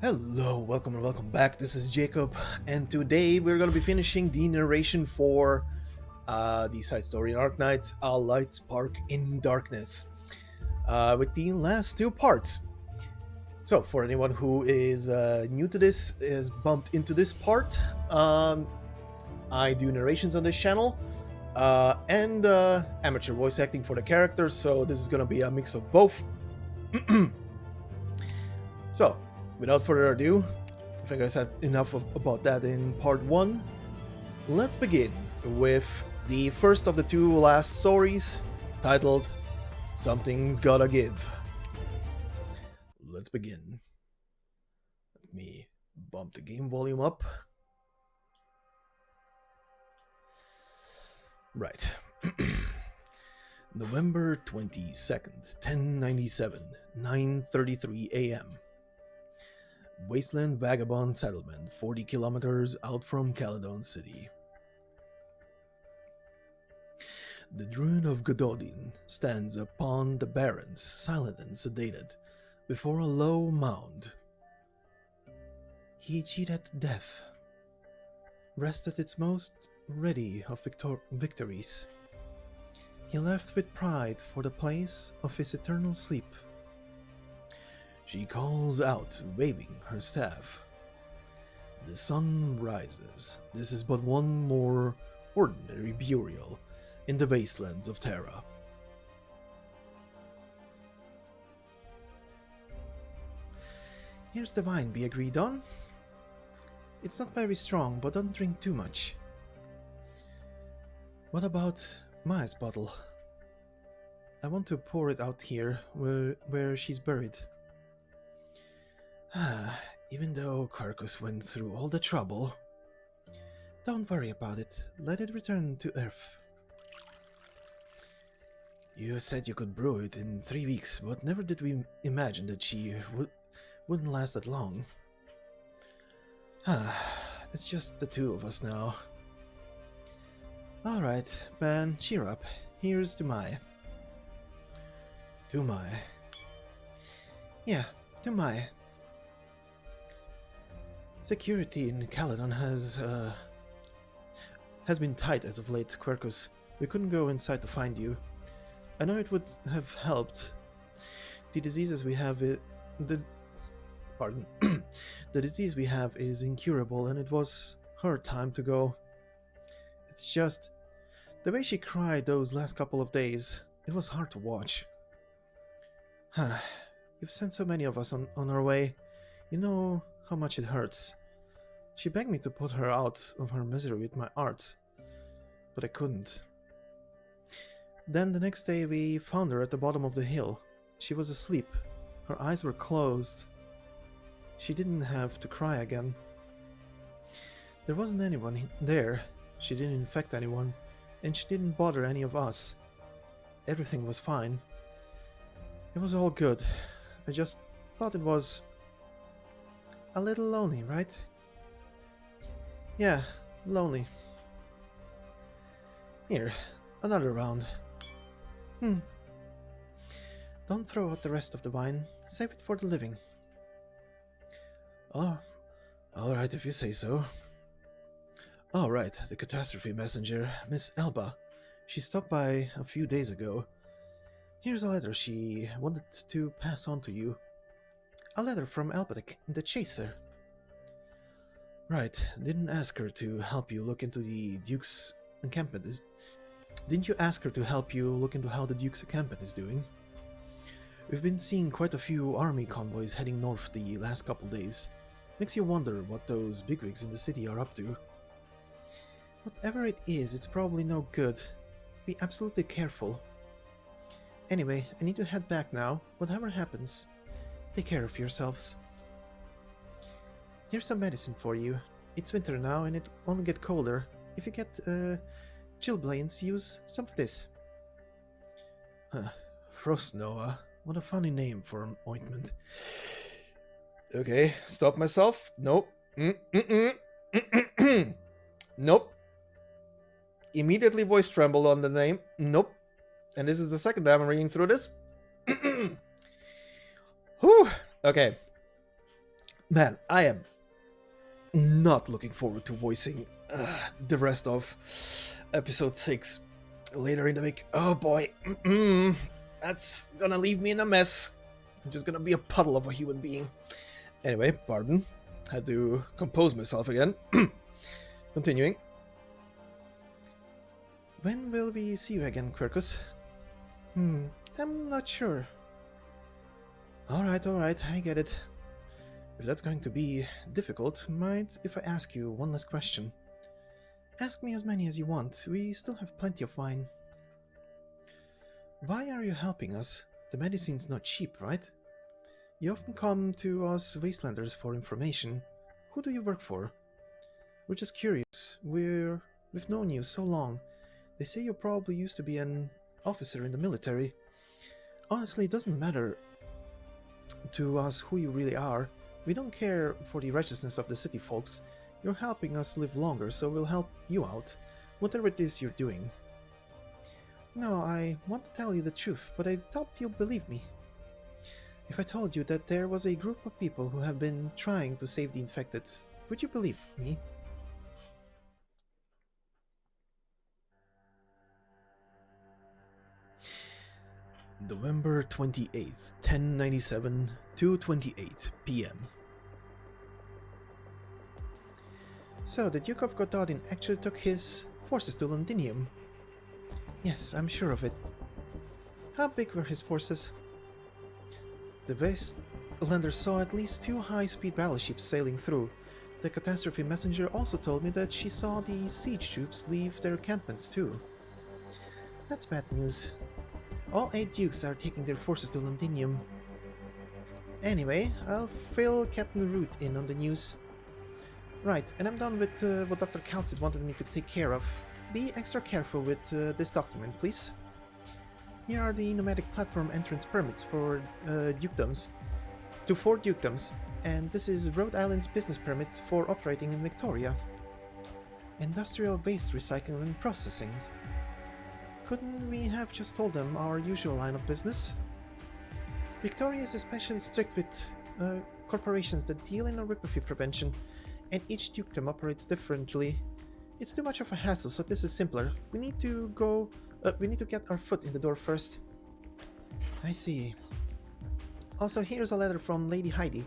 Hello, welcome and welcome back. This is Jacob, and today we're gonna be finishing the narration for the side story in Arknights, A Light Spark in Darkness, with the last two parts. So, for anyone who is new to this, is bumped into this part, I do narrations on this channel, and amateur voice acting for the characters, so this is gonna be a mix of both. So, without further ado, I think I said enough about that in part 1. Let's begin with the first of the two last stories, titled Something's Gotta Give. Let's begin. Let me bump the game volume up. Right. November 22nd, 1097, 9:33 a.m. Wasteland Vagabond Settlement, 40 kilometers out from Caledon City. The Druid of Gododin stands upon the barrens, silent and sedated, before a low mound. He cheated death, rested its most ready of victories. He left with pride for the place of his eternal sleep. She calls out, waving her staff. The sun rises. This is but one more ordinary burial in the wastelands of Terra. Here's the wine we agreed on. It's not very strong, but don't drink too much. What about Maya's bottle? I want to pour it out here, where she's buried. Even though Carcus went through all the trouble, don't worry about it. Let it return to Earth. You said you could brew it in 3 weeks, but never did we imagine that she wouldn't last that long. It's just the two of us now. Alright, man, cheer up. Here's to Mai. To Mai. Yeah, to Mai. Security in Caledon has been tight as of late, Quercus. We couldn't go inside to find you. I know it would have helped. The diseases we have the disease we have is incurable, and it was her time to go. It's just the way she cried those last couple of days. It was hard to watch. You've sent so many of us on our way. You know how much it hurts. She begged me to put her out of her misery with my arts, but I couldn't. Then the next day we found her at the bottom of the hill. She was asleep. Her eyes were closed. She didn't have to cry again. There wasn't anyone there. She didn't infect anyone, and she didn't bother any of us. Everything was fine. It was all good. I just thought it was a little lonely, right? Yeah, lonely. Here, another round. Don't throw out the rest of the wine. Save it for the living. Oh, alright if you say so. Alright, the catastrophe messenger, Miss Elba. She stopped by a few days ago. Here's a letter she wanted to pass on to you. A letter from Elba the Chaser. Right, didn't ask her to help you look into the Duke's encampment. Didn't you ask her to help you look into how the Duke's encampment is doing? We've been seeing quite a few army convoys heading north the last couple days. Makes you wonder what those bigwigs in the city are up to. Whatever it is, it's probably no good. Be absolutely careful. Anyway, I need to head back now. Whatever happens, take care of yourselves. Here's some medicine for you. It's winter now and it won't get colder. If you get chilblains, use some of this. Frost Noah. What a funny name for an ointment. Okay, stop myself. Nope. Nope. Immediately voice trembled on the name. Nope. And this is the second time I'm reading through this. Whew. Okay. Man, I am not looking forward to voicing the rest of episode 6 later in the week. Oh boy, that's gonna leave me in a mess. I'm just gonna be a puddle of a human being. Anyway, pardon. Had to compose myself again. Continuing. When will we see you again, Quirkus? I'm not sure. Alright, I get it. If that's going to be difficult, mind if I ask you one last question? Ask me as many as you want, we still have plenty of wine. Why are you helping us? The medicine's not cheap, right? You often come to us Wastelanders for information. Who do you work for? We're just curious. We've known you so long. They say you probably used to be an officer in the military. Honestly, it doesn't matter to us who you really are. We don't care for the righteousness of the city folks. You're helping us live longer, so we'll help you out, whatever it is you're doing. No, I want to tell you the truth, but I doubt you'll believe me. If I told you that there was a group of people who have been trying to save the infected, would you believe me? November 28th, 1097, 2:28 p.m. So, the Duke of Gododin actually took his forces to Londinium? Yes, I'm sure of it. How big were his forces? The Wastelanders saw at least 2 high-speed battleships sailing through. The catastrophe messenger also told me that she saw the siege troops leave their encampment too. That's bad news. All 8 dukes are taking their forces to Londinium. Anyway, I'll fill Captain Root in on the news. Right, and I'm done with what Dr. Kaltzit wanted me to take care of. Be extra careful with this document, please. Here are the nomadic platform entrance permits for dukedoms. To 4 dukedoms, and this is Rhode Island's business permit for operating in Victoria. Industrial waste recycling and processing. Couldn't we have just told them our usual line of business? Victoria is especially strict with corporations that deal in horrific prevention, and each dukedom operates differently. It's too much of a hassle, so this is simpler. We need to get our foot in the door first. I see. Also, here's a letter from Lady Heidi.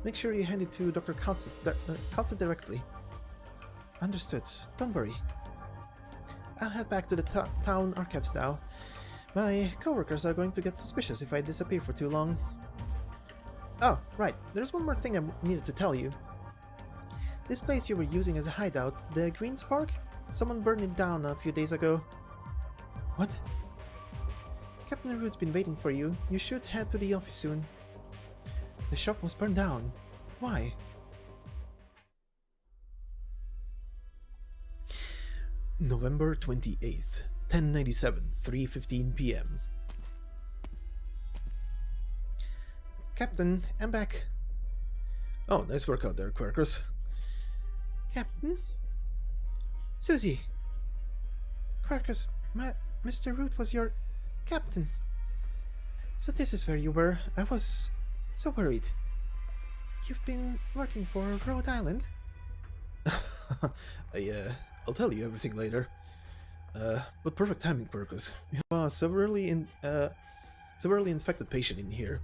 Make sure you hand it to Dr. Kaltzit directly. Understood. Don't worry. I'll head back to the town archives now. My coworkers are going to get suspicious if I disappear for too long. Oh, right. There's one more thing I needed to tell you. This place you were using as a hideout, the Green Spark? Someone burned it down a few days ago. What? Captain Root's been waiting for you. You should head to the office soon. The shop was burned down. Why? November 28th, 1097, 3:15 p.m. Captain, I'm back. Oh, nice work out there, Quirkus. Captain? Susie! Quirkus, Mr. Root was your captain. So this is where you were. I was so worried. You've been working for Rhode Island? I'll tell you everything later. But perfect timing, Quirkus. We have a severely infected patient in here.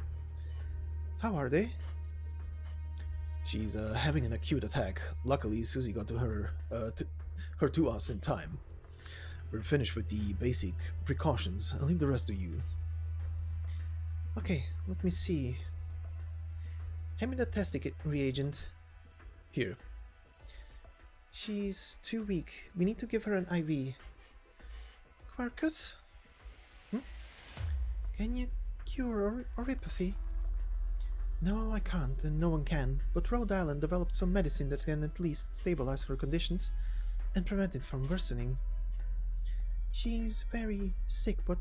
How are they? She's having an acute attack. Luckily, Susie got to us in time. We're finished with the basic precautions. I'll leave the rest to you. Okay, let me see. Hand me the test reagent. Here. She's too weak. We need to give her an IV. Quirkus? Can you cure oropathy? No, I can't, and no one can, but Rhode Island developed some medicine that can at least stabilize her conditions and prevent it from worsening. She's very sick, but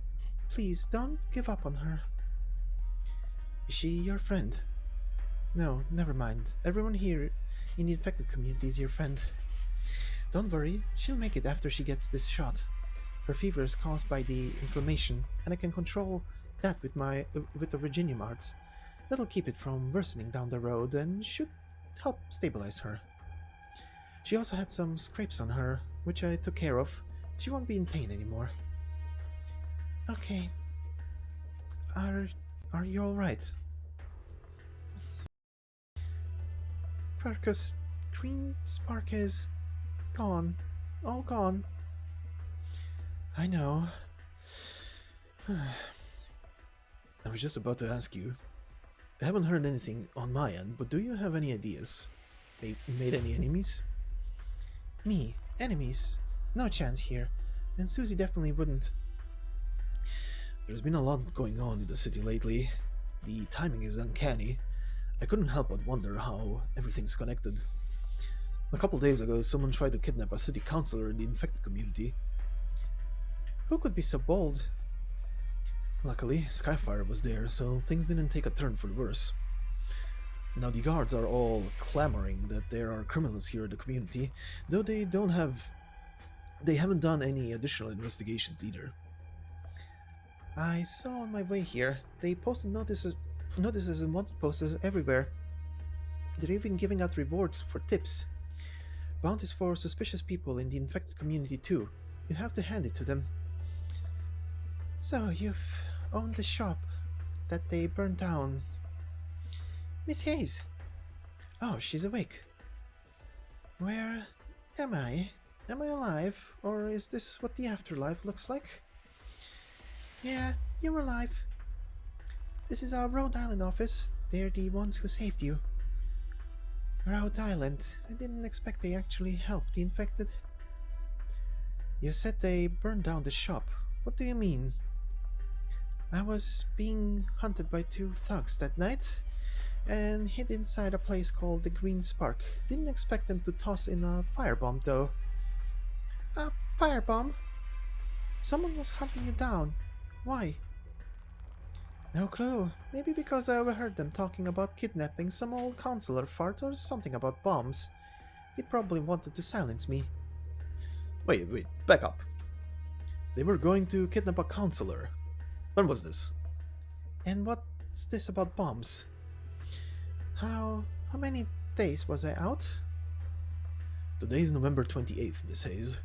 please don't give up on her. Is she your friend? No, never mind. Everyone here in the infected community is your friend. Don't worry, she'll make it after she gets this shot. Her fever is caused by the inflammation, and I can control that with the Virginium arts. That'll keep it from worsening down the road and should help stabilize her. She also had some scrapes on her, which I took care of. She won't be in pain anymore. Okay. Are you alright? Quercus, Green Spark is gone. All gone. I know. I was just about to ask you. I haven't heard anything on my end, but do you have any ideas? Made any enemies? Me? Enemies? No chance here. And Susie definitely wouldn't. There's been a lot going on in the city lately. The timing is uncanny. I couldn't help but wonder how everything's connected. A couple days ago, someone tried to kidnap a city councilor in the infected community. Who could be so bold? Luckily, Skyfire was there, so things didn't take a turn for the worse. Now the guards are all clamoring that there are criminals here in the community, though they haven't done any additional investigations either. I saw on my way here, they posted notices and wanted posters everywhere. They're even giving out rewards for tips. Bounties for suspicious people in the infected community too. You have to hand it to them. So, you've owned the shop that they burned down. Miss Hayes! Oh, she's awake. Where am I? Am I alive? Or is this what the afterlife looks like? Yeah, you're alive. This is our Rhode Island office. They're the ones who saved you. Rhode Island. I didn't expect they actually helped the infected. You said they burned down the shop. What do you mean? I was being hunted by two thugs that night and hid inside a place called the Green Spark. Didn't expect them to toss in a firebomb though. A firebomb? Someone was hunting you down. Why? No clue. Maybe because I overheard them talking about kidnapping some old counselor fart or something about bombs. They probably wanted to silence me. Wait, back up. They were going to kidnap a counselor. When was this? And what's this about bombs? How many days was I out? Today's November 28th, Miss Hayes.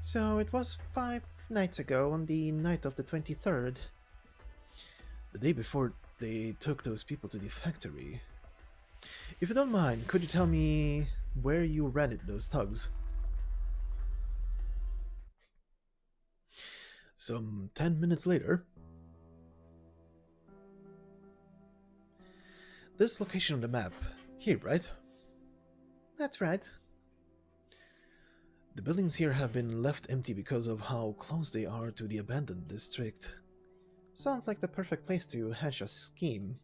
So it was 5 nights ago on the night of the 23rd. The day before they took those people to the factory. If you don't mind, could you tell me where you rented those thugs? Some 10 minutes later. This location on the map, here, right? That's right. The buildings here have been left empty because of how close they are to the abandoned district. Sounds like the perfect place to hatch a scheme.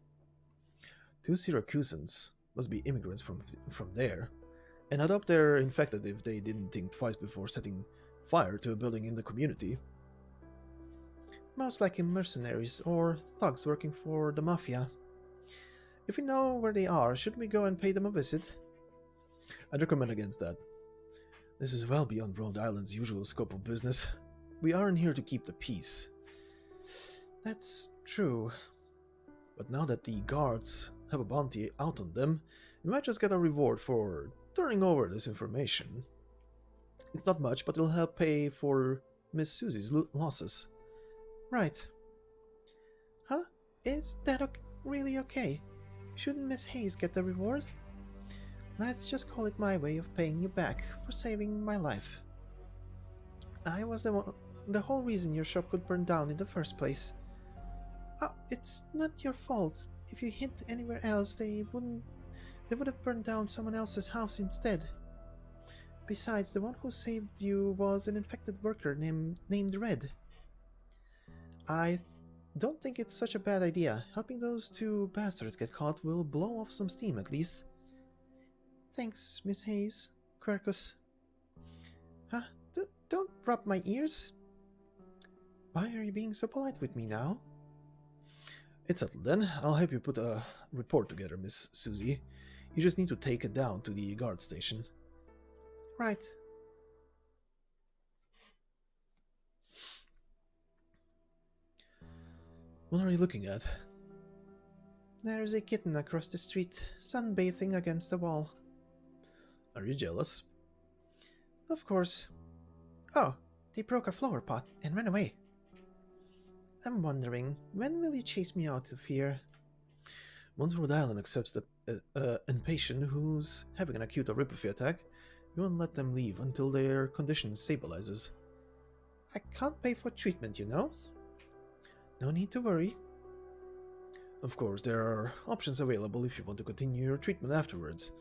2 Syracusans must be immigrants from there, and I doubt they're infected if they didn't think twice before setting fire to a building in the community. Most likely mercenaries or thugs working for the Mafia. If we know where they are, shouldn't we go and pay them a visit? I'd recommend against that. This is well beyond Rhode Island's usual scope of business. We aren't here to keep the peace. That's true. But now that the guards have a bounty out on them, we might just get a reward for turning over this information. It's not much, but it'll help pay for Miss Susie's losses. Right. Huh? Is that really okay? Shouldn't Miss Hayes get the reward? Let's just call it my way of paying you back for saving my life. I was the whole reason your shop could burn down in the first place. It's not your fault. If you hid anywhere else, they would have burned down someone else's house instead. Besides, the one who saved you was an infected worker named Red. I don't think it's such a bad idea. Helping those two bastards get caught will blow off some steam at least. Thanks, Miss Hayes. Quercus. Huh? Don't rub my ears. Why are you being so polite with me now? It's settled then. I'll help you put a report together, Miss Susie. You just need to take it down to the guard station. Right. What are you looking at? There's a kitten across the street, sunbathing against the wall. Are you jealous? Of course. Oh, they broke a flower pot and ran away. I'm wondering, when will you chase me out of here? Once Rhode Island accepts an patient who's having an acute oripathy attack, you won't let them leave until their condition stabilizes. I can't pay for treatment, you know. No need to worry. Of course, there are options available if you want to continue your treatment afterwards.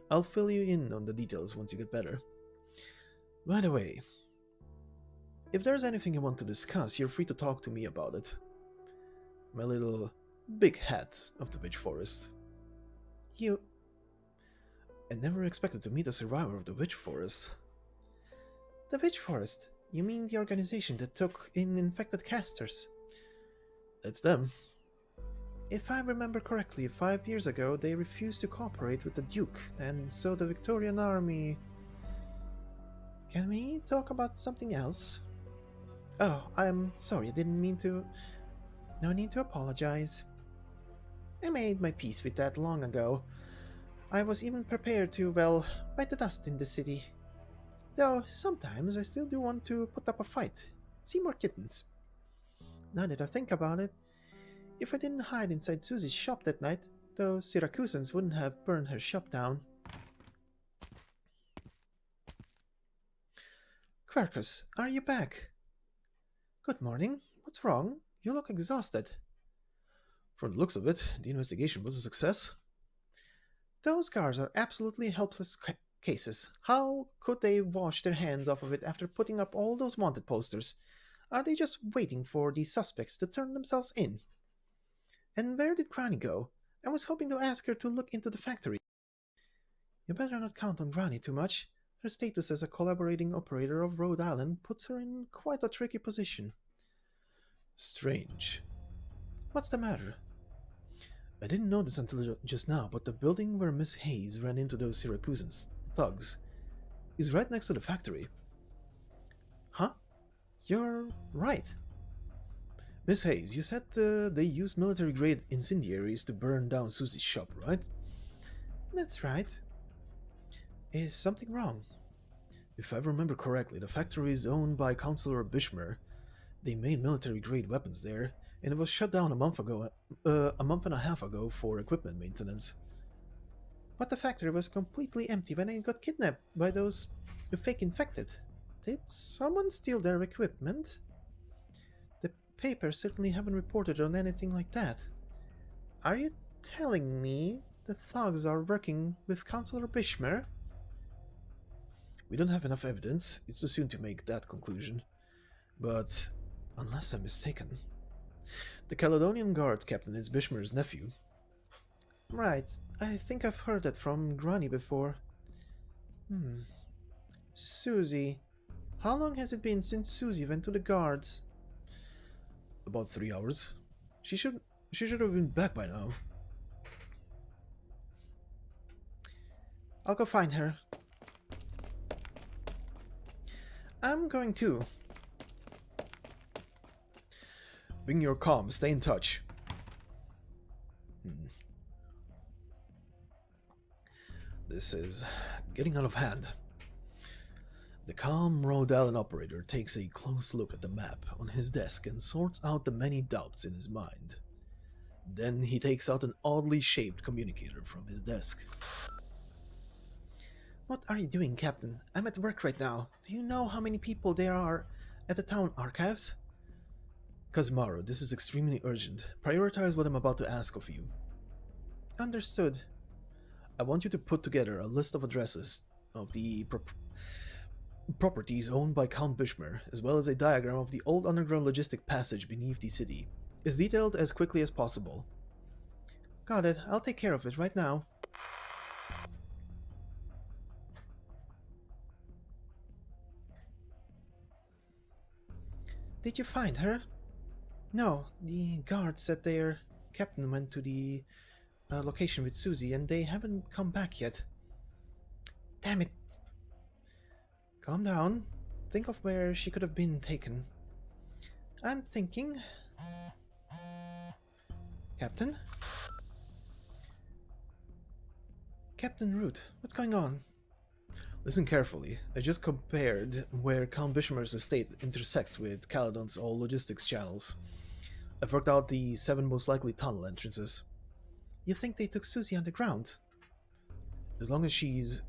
I'll fill you in on the details once you get better. By the way, if there's anything you want to discuss, you're free to talk to me about it. My little big hat of the Witch Forest. I never expected to meet a survivor of the Witch Forest. The Witch Forest? You mean the organization that took in infected casters? That's them. If I remember correctly, 5 years ago they refused to cooperate with the Duke, and so the Victorian army... Can we talk about something else? Oh, I'm sorry, I didn't mean to... No need to apologize. I made my peace with that long ago. I was even prepared to, well, bite the dust in the city. Though sometimes I still do want to put up a fight. See more kittens. Now that I think about it, if I didn't hide inside Susie's shop that night, those Syracusans wouldn't have burned her shop down. Quercus, are you back? Good morning. What's wrong? You look exhausted. From the looks of it, the investigation was a success. Those guards are absolutely helpless cases. How could they wash their hands off of it after putting up all those wanted posters? Are they just waiting for the suspects to turn themselves in? And where did Granny go? I was hoping to ask her to look into the factory. You better not count on Granny too much. Her status as a collaborating operator of Rhode Island puts her in quite a tricky position. Strange. What's the matter? I didn't notice until just now, but the building where Miss Hayes ran into those Syracusan thugs is right next to the factory. Huh? You're right. Miss Hayes, you said they used military-grade incendiaries to burn down Susie's shop, right? That's right. Is something wrong? If I remember correctly, the factory is owned by Councillor Bishmer. They made military-grade weapons there, and it was shut down a month and a half ago for equipment maintenance. But the factory was completely empty when I got kidnapped by those fake infected. Did someone steal their equipment? The papers certainly haven't reported on anything like that. Are you telling me the thugs are working with Councillor Bishmer? We don't have enough evidence. It's too soon to make that conclusion. But, unless I'm mistaken, the Caledonian Guards captain is Bishmer's nephew. Right. I think I've heard that from Granny before. Susie. How long has it been since Susie went to the Guards? About 3 hours. She should have been back by now. I'll go find her. I'm going too. Bring your calm, stay in touch. This is getting out of hand. The calm Rhode Island operator takes a close look at the map on his desk and sorts out the many doubts in his mind. Then he takes out an oddly shaped communicator from his desk. What are you doing, Captain? I'm at work right now. Do you know how many people there are at the town archives? Kazmaro, this is extremely urgent. Prioritize what I'm about to ask of you. Understood. I want you to put together a list of addresses of the properties owned by Count Bishmer, as well as a diagram of the old underground logistic passage beneath the city, as detailed as quickly as possible. Got it. I'll take care of it right now. Did you find her? No, the guards said their captain went to the location with Susie and they haven't come back yet. Damn it. Calm down. Think of where she could have been taken. I'm thinking... Captain? Captain Root, what's going on? Listen carefully. I just compared where Count Bishomer's estate intersects with Caledon's all logistics channels. I've worked out the 7 most likely tunnel entrances. You think they took Susie underground? As long as he's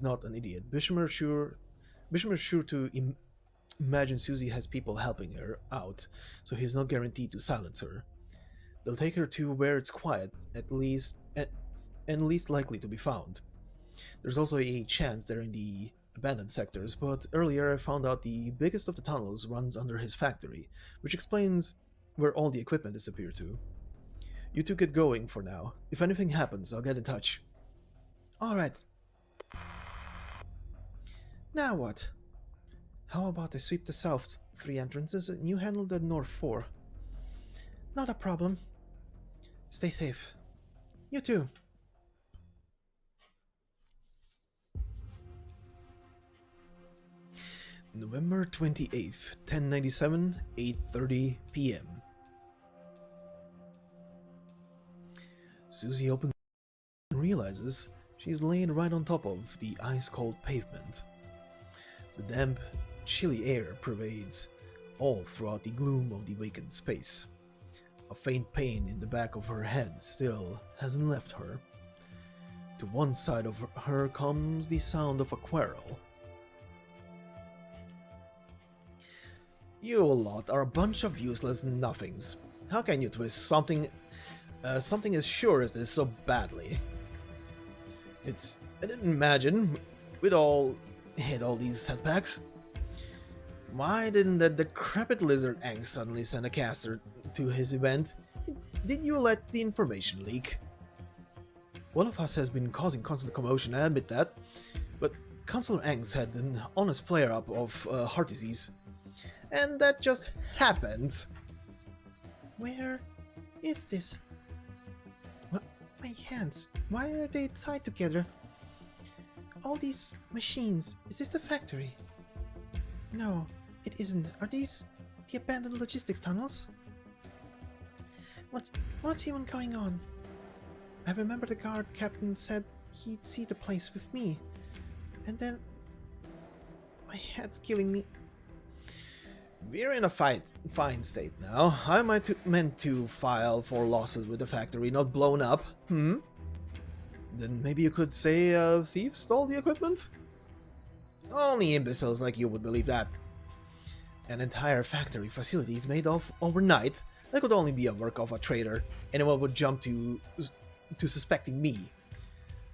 not an idiot, Bishomer's sure to imagine Susie has people helping her out, so he's not guaranteed to silence her. They'll take her to where it's quiet, at least, and least likely to be found. There's also a chance they're in the abandoned sectors, but earlier I found out the biggest of the tunnels runs under his factory, which explains where all the equipment disappeared to. You two get going for now. If anything happens, I'll get in touch. Alright. Now what? How about I sweep the south 3 entrances and you handle the north 4? Not a problem. Stay safe. You too. November 28th, 1097, 8:30 p.m. Susie opens and realizes she's laying right on top of the ice-cold pavement. The damp, chilly air pervades all throughout the gloom of the vacant space. A faint pain in the back of her head still hasn't left her. To one side of her comes the sound of a quarrel. You lot are a bunch of useless nothings. How can you twist something as sure as this so badly? I didn't imagine we'd all hit all these setbacks. Why didn't that decrepit lizard Ang suddenly send a caster to his event? Did you let the information leak? One of us has been causing constant commotion, I admit that, but Councillor Ang's had an honest flare-up of heart disease. And that just happens. Where is this? What? My hands. Why are they tied together? All these machines. Is this the factory? No, it isn't. Are these the abandoned logistics tunnels? What's even going on? I remember the guard captain said he'd see the place with me. And then... my head's killing me. We're in a fine state now. I meant to file for losses with the factory not blown up. Then maybe you could say a thief stole the equipment? Only imbeciles like you would believe that. An entire factory facility is made of overnight. That could only be a work of a traitor. Anyone would jump to suspecting me.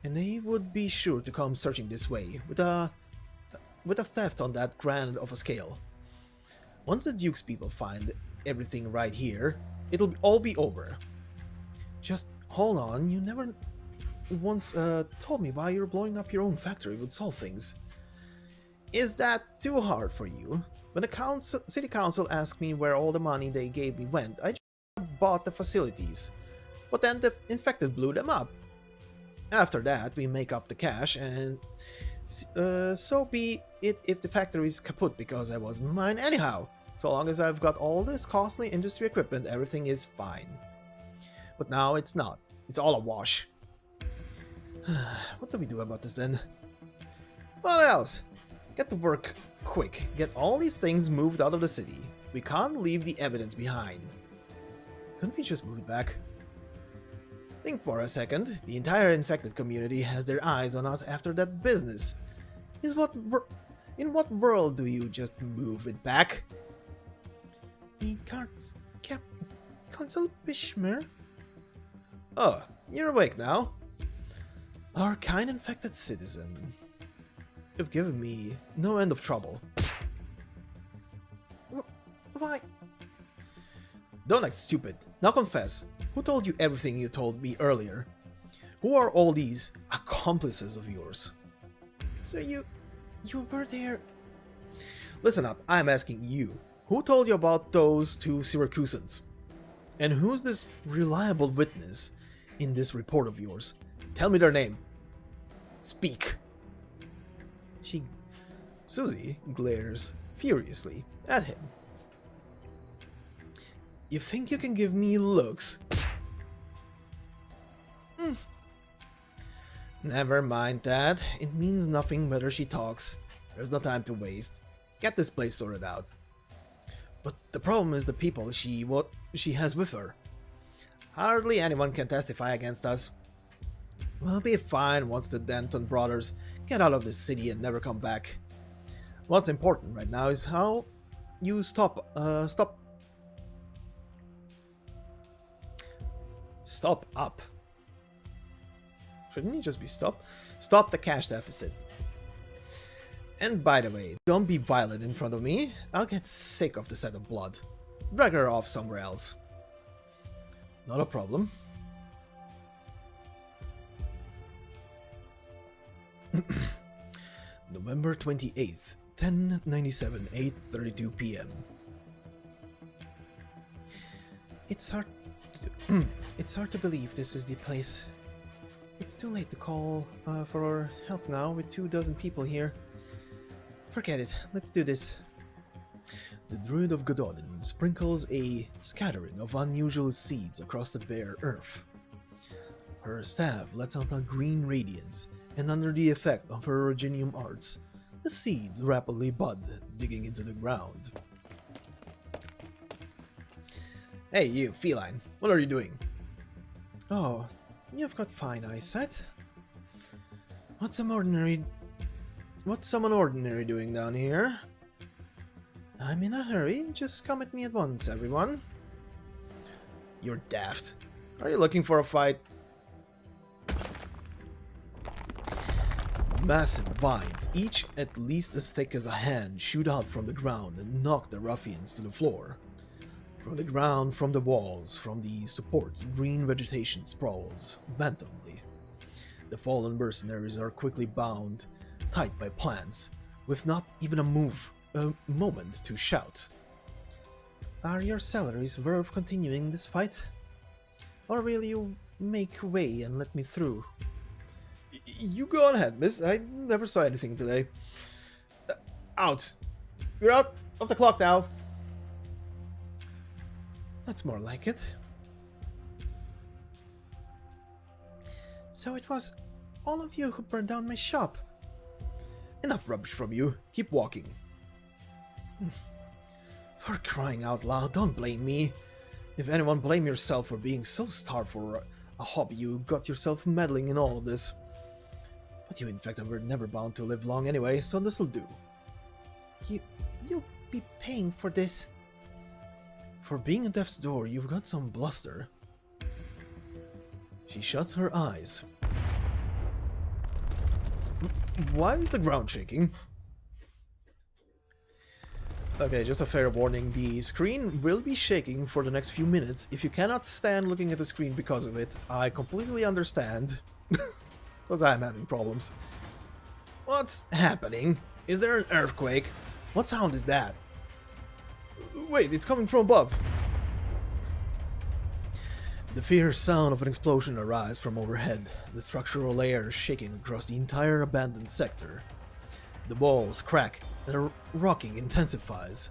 And they would be sure to come searching this way with a theft on that grand of a scale. Once the Duke's people find everything right here, it'll all be over. Just hold on, you never once told me why you're blowing up your own factory would solve things. Is that too hard for you? When the city council asked me where all the money they gave me went, I just bought the facilities. But then the infected blew them up. After that, we make up the cash and... so be it if the factory's kaput because I wasn't mine anyhow. So long as I've got all this costly industry equipment, everything is fine. But now it's not. It's all a wash. What do we do about this then? What else? Get to work quick. Get all these things moved out of the city. We can't leave the evidence behind. Couldn't we just move it back? Think for a second. The entire infected community has their eyes on us after that business. In what world do you just move it back? The guards kept Consul Bishmer. Oh, you're awake now. Our kind infected citizen. You've given me no end of trouble. Why? Don't act stupid. Now confess. Who told you everything you told me earlier? Who are all these accomplices of yours? So you were there? Listen up, I'm asking you. Who told you about those 2 Syracusans? And who's this reliable witness in this report of yours? Tell me their name. Speak. Susie glares furiously at him. You think you can give me looks? Never mind that. It means nothing whether she talks. There's no time to waste. Get this place sorted out. But the problem is the people she has with her. Hardly anyone can testify against us. We'll be fine once the Denton brothers get out of this city and never come back. What's important right now is how you stop up. Shouldn't it just be stop? Stop the cash deficit. And by the way, don't be violent in front of me. I'll get sick of the sight of blood. Drag her off somewhere else. Not a problem. November 28th, 1097, 8:32 p.m. It's hard to believe this is the place. It's too late to call for help now with 24 people here. Forget it, let's do this. The Druid of Gododin sprinkles a scattering of unusual seeds across the bare earth. Her staff lets out a green radiance, and under the effect of her originium arts, the seeds rapidly bud, digging into the ground. Hey you, feline, what are you doing? Oh, you've got fine eyesight. What's someone ordinary doing down here? I'm in a hurry, just come at me at once, everyone. You're daft. Are you looking for a fight? Massive vines, each at least as thick as a hand, shoot out from the ground and knock the ruffians to the floor. From the ground, from the walls, from the supports, green vegetation sprawls randomly. The fallen mercenaries are quickly bound tight by plants, with not even a moment to shout. Are your salaries worth continuing this fight? Or will you make way and let me through? You go on ahead, miss. I never saw anything today. Out! You're out of the clock now! That's more like it. So it was all of you who burned down my shop. Enough rubbish from you. Keep walking. For crying out loud, don't blame me. If anyone, blame yourself for being so starved for a hobby you got yourself meddling in all of this. But you in fact were never bound to live long anyway, so this'll do. You'll be paying for this. For being at death's door, you've got some bluster. She shuts her eyes. Why is the ground shaking? Okay, just a fair warning, the screen will be shaking for the next few minutes. If you cannot stand looking at the screen because of it, I completely understand. Because I'm having problems. What's happening? Is there an earthquake? What sound is that? Wait, it's coming from above. The fierce sound of an explosion arrives from overhead, the structural layer shaking across the entire abandoned sector. The walls crack and the rocking intensifies.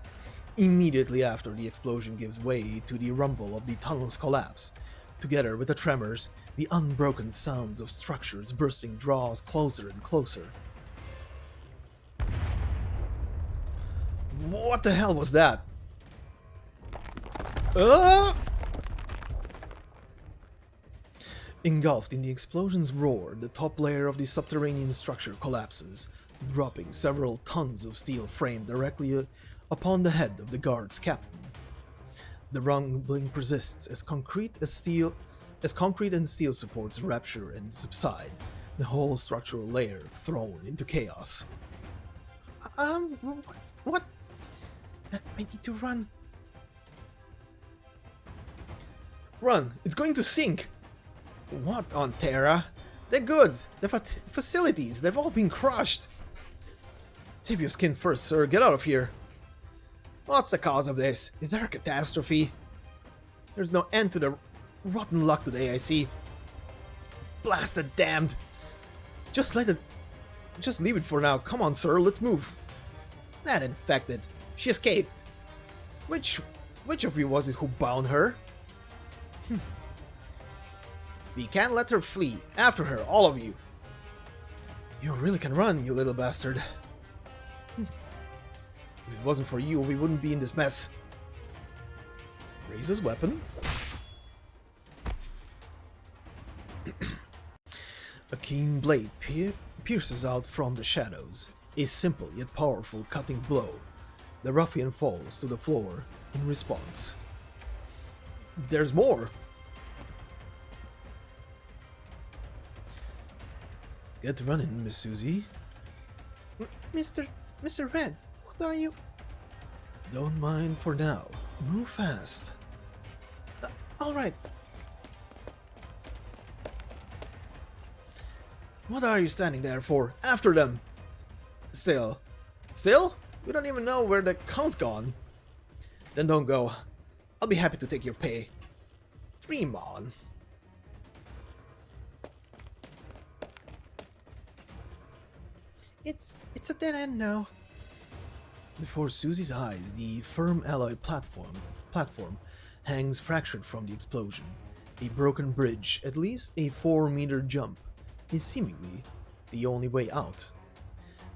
Immediately after, the explosion gives way to the rumble of the tunnel's collapse. Together with the tremors, the unbroken sounds of structures bursting draws closer and closer. What the hell was that? Engulfed in the explosion's roar, the top layer of the subterranean structure collapses, dropping several tons of steel frame directly upon the head of the guard's captain. The rumbling persists as concrete and steel supports rupture and subside, the whole structural layer thrown into chaos. What? I need to run. Run! It's going to sink! What on Terra? The goods, the facilities, they've all been crushed! Save your skin first, sir. Get out of here. What's the cause of this? Is there a catastrophe? There's no end to the rotten luck today, I see. Blasted damned! Just leave it for now. Come on, sir, let's move. That infected. She escaped. Which of you was it who bound her? We can't let her flee. After her, all of you. You really can run, you little bastard. If it wasn't for you, we wouldn't be in this mess. Raises weapon. A keen blade pierces out from the shadows. A simple yet powerful cutting blow. The ruffian falls to the floor in response. There's more! Get running, Miss Susie. Mr. Red, what are you? Don't mind for now. Move fast. Alright. What are you standing there for? After them! Still? Still? We don't even know where the count's gone. Then don't go. I'll be happy to take your pay. Dream on. It's a dead end now. Before Susie's eyes, the firm alloy platform hangs fractured from the explosion. A broken bridge, at least a 4-meter jump, is seemingly the only way out.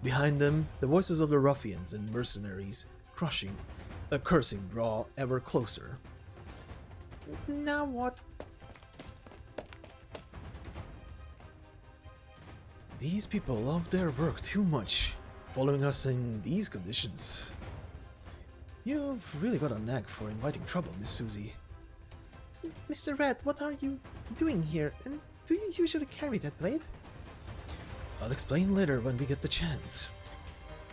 Behind them, the voices of the ruffians and mercenaries, cursing draw ever closer. Now what? These people love their work too much, following us in these conditions. You've really got a knack for inviting trouble, Miss Susie. Mr. Red, what are you doing here? And do you usually carry that blade? I'll explain later when we get the chance.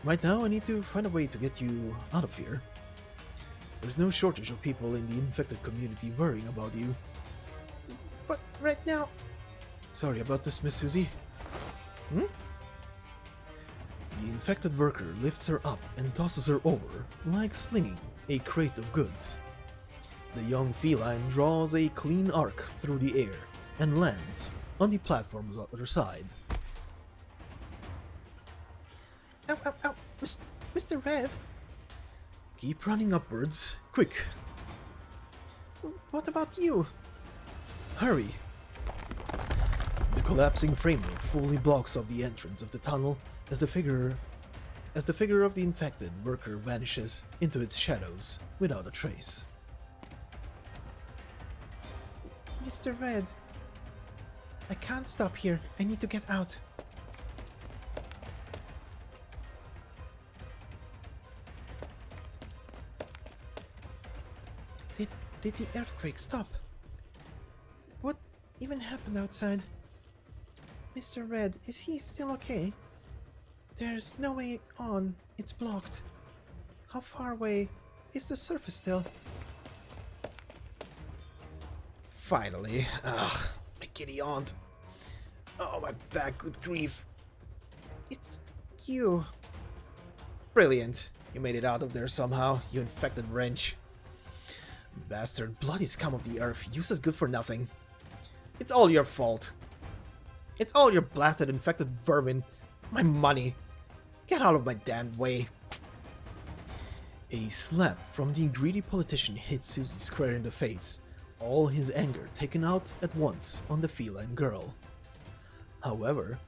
Right now, I need to find a way to get you out of here. There's no shortage of people in the infected community worrying about you. But right now... Sorry about this, Miss Susie. The infected worker lifts her up and tosses her over, like slinging a crate of goods. The young feline draws a clean arc through the air and lands on the platform's other side. Ow, ow, ow! Mr. Red! Keep running upwards, quick! What about you? Hurry! The collapsing framework fully blocks off the entrance of the tunnel as the figure of the infected worker vanishes into its shadows without a trace. Mr. Red, I can't stop here. I need to get out. Did the earthquake stop? What even happened outside? Mr. Red, is he still okay? There's no way on. It's blocked. How far away is the surface still? Finally. Ugh, my giddy aunt. Oh, my back, good grief. It's you. Brilliant. You made it out of there somehow, you infected wrench. Bastard, bloody scum of the earth, useless good for nothing. It's all your fault. It's all your blasted infected vermin. My money. Get out of my damned way. A slap from the greedy politician hit Susie square in the face, all his anger taken out at once on the feline girl. However,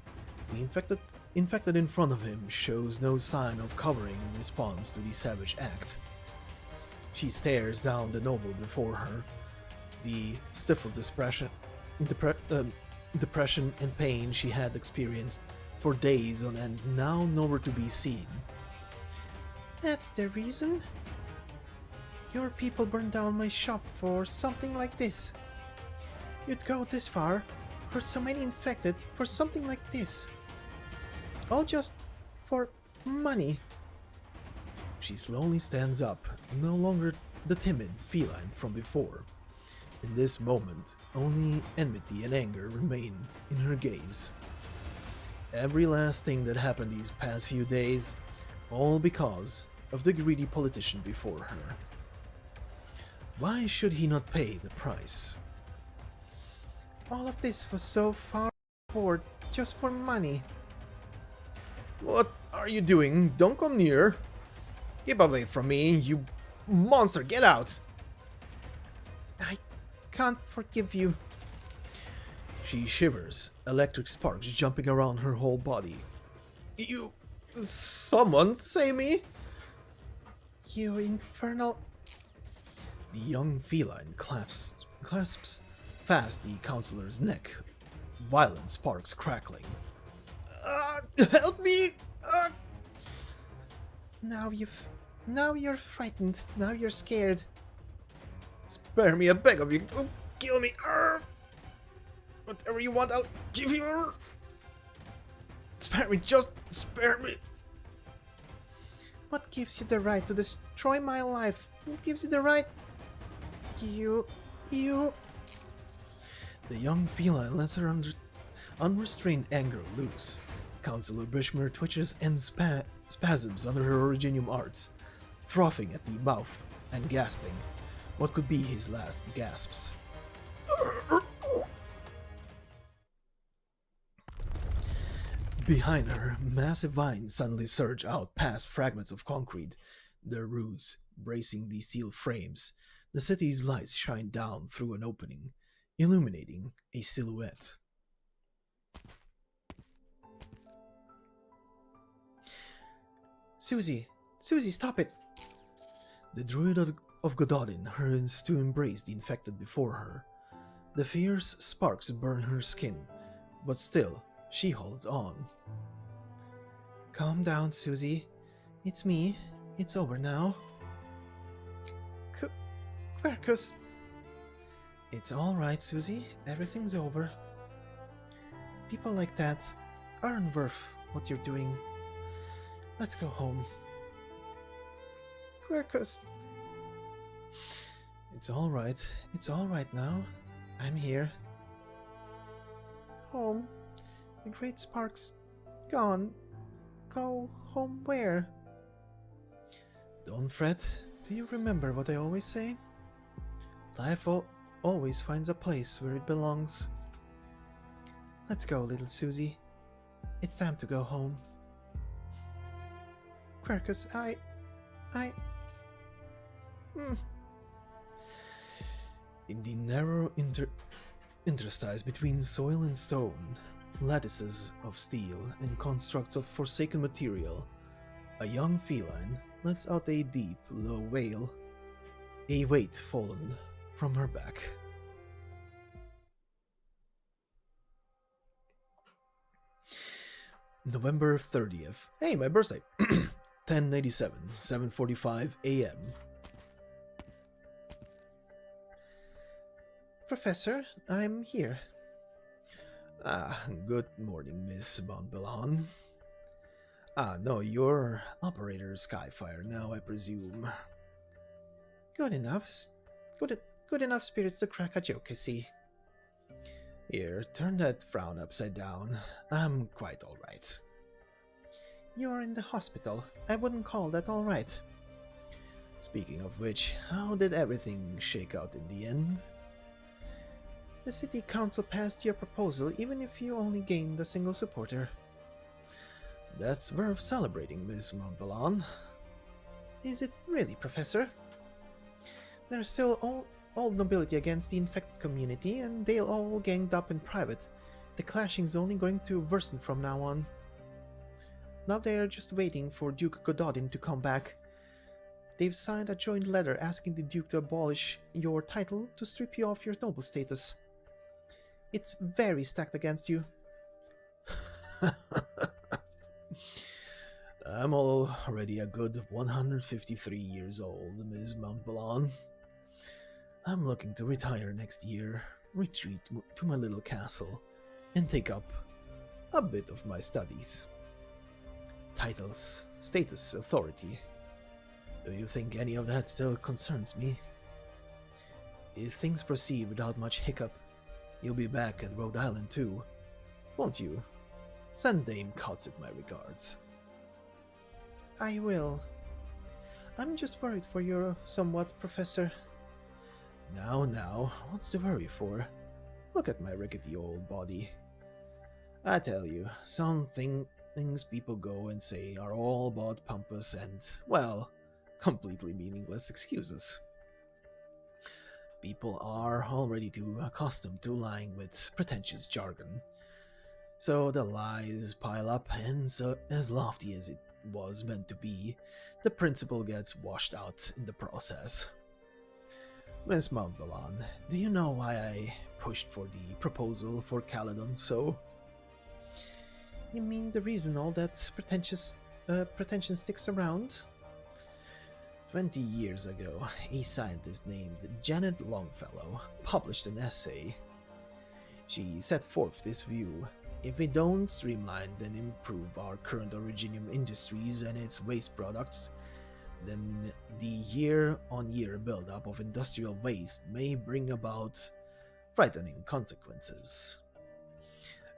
the infected in front of him shows no sign of covering in response to the savage act. She stares down the noble before her, the stifled depression and pain she had experienced for days on end now nowhere to be seen. That's the reason? Your people burned down my shop for something like this. You'd go this far, hurt so many infected for something like this. All just for money. She slowly stands up, no longer the timid feline from before. In this moment, only enmity and anger remain in her gaze. Every last thing that happened these past few days, all because of the greedy politician before her. Why should he not pay the price? All of this was so far forward just for money. What are you doing? Don't come near. Keep away from me, you monster, get out! I can't forgive you. She shivers, electric sparks jumping around her whole body, You... Someone save me! You infernal... The young feline clasps fast the counselor's neck, violent sparks crackling. Help me! Now you're frightened. Now you're scared. Spare me, I beg of you. Don't kill me. Whatever you want, I'll give you. Spare me, just spare me. What gives you the right to destroy my life? What gives you the right? You... The young feline lets her unrestrained anger loose. Counselor Brishmer twitches and spasms under her originium arts, frothing at the mouth and gasping what could be his last gasps. Behind her, massive vines suddenly surge out past fragments of concrete, their roots bracing the steel frames. The city's lights shine down through an opening, illuminating a silhouette. Susie, stop it! The druid of Gododin hurries to embrace the infected before her. The fierce sparks burn her skin, but still, she holds on. Calm down, Susie. It's me. It's over now. Quercus. It's alright, Susie. Everything's over. People like that aren't worth what you're doing. Let's go home. Quercus. It's alright. It's alright now. I'm here. Home? The great spark's gone. Go home where? Don't fret. Do you remember what I always say? Life always finds a place where it belongs. Let's go, little Susie. It's time to go home. Quercus, In the narrow interstices between soil and stone, lattices of steel and constructs of forsaken material, a young feline lets out a deep, low wail, a weight fallen from her back. November 30th. Hey, my birthday! 1087, 7:45 a.m. Professor, I'm here. Good morning, Miss Montbellon. No, you're Operator Skyfire now, I presume. Good enough. Good enough spirits to crack a joke, I see. Here, turn that frown upside down. I'm quite alright. You're in the hospital. I wouldn't call that alright. Speaking of which, how did everything shake out in the end? The city council passed your proposal even if you only gained a single supporter. That's worth celebrating, Miss Montbellon. Is it really, Professor? There's still old nobility against the infected community, and they'll all ganged up in private. The clashing's only going to worsen from now on. Now they're just waiting for Duke Gododin to come back. They've signed a joint letter asking the Duke to abolish your title to strip you of your noble status. It's very stacked against you. I'm already a good 153 years old, Miss Montbellon. I'm looking to retire next year, retreat to my little castle, and take up a bit of my studies. Titles, status, authority. Do you think any of that still concerns me? If things proceed without much hiccup, you'll be back at Rhode Island too, won't you? Send Dame Cotsip my regards. I will. I'm just worried for you somewhat, Professor. Now, what's to worry for? Look at my rickety old body. I tell you, some things people go and say are all but pompous and, well, completely meaningless excuses. People are already too accustomed to lying with pretentious jargon. So the lies pile up, and so as lofty as it was meant to be, the principle gets washed out in the process. Miss Montbalan, do you know why I pushed for the proposal for Caledon so? You mean the reason all that pretension sticks around? 20 years ago, a scientist named Janet Longfellow published an essay. She set forth this view: if we don't streamline and improve our current originium industries and its waste products, then the year-on-year buildup of industrial waste may bring about frightening consequences.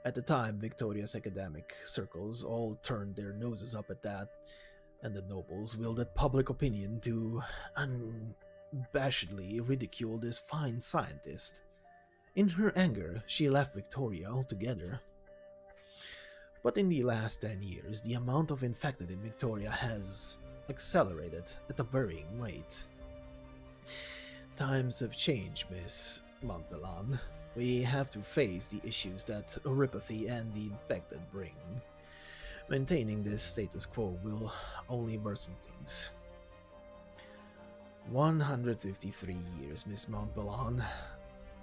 At the time, Victoria's academic circles all turned their noses up at that, and the nobles wielded public opinion to unabashedly ridicule this fine scientist. In her anger, she left Victoria altogether. But in the last 10 years, the amount of infected in Victoria has accelerated at a varying rate. Times have changed, Miss Montbalan. We have to face the issues that oripathy and the infected bring. Maintaining this status quo will only worsen things. 153 years, Miss Montbalan.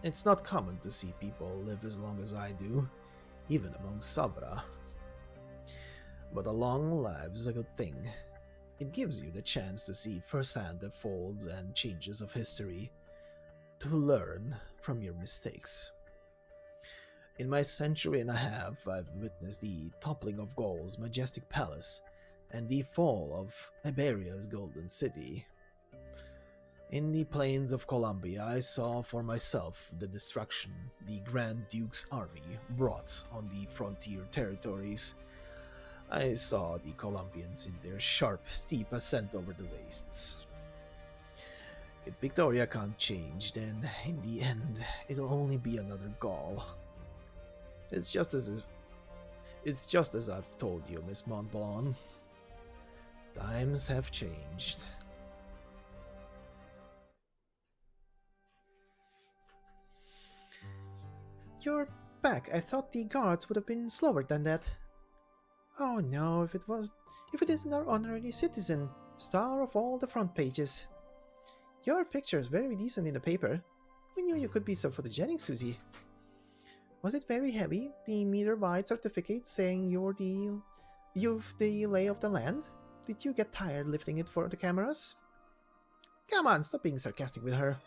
It's not common to see people live as long as I do, even among Savra. But a long life's a good thing. It gives you the chance to see firsthand the folds and changes of history, to learn from your mistakes. In my century and a half, I've witnessed the toppling of Gaul's majestic palace and the fall of Iberia's golden city. In the plains of Columbia, I saw for myself the destruction the Grand Duke's army brought on the frontier territories. I saw the Colombians in their sharp, steep ascent over the wastes. If Victoria can't change, then in the end, it'll only be another Gaul. It's just as I've told you, Miss Montbalan. Times have changed. You're back. I thought the guards would have been slower than that. Oh no, if it isn't our honorary citizen, star of all the front pages. Your picture is very decent in the paper. We knew you could be so photogenic, Susie. Was it very heavy, the meter-wide certificate saying you've the lay of the land? Did you get tired lifting it for the cameras? Come on, stop being sarcastic with her.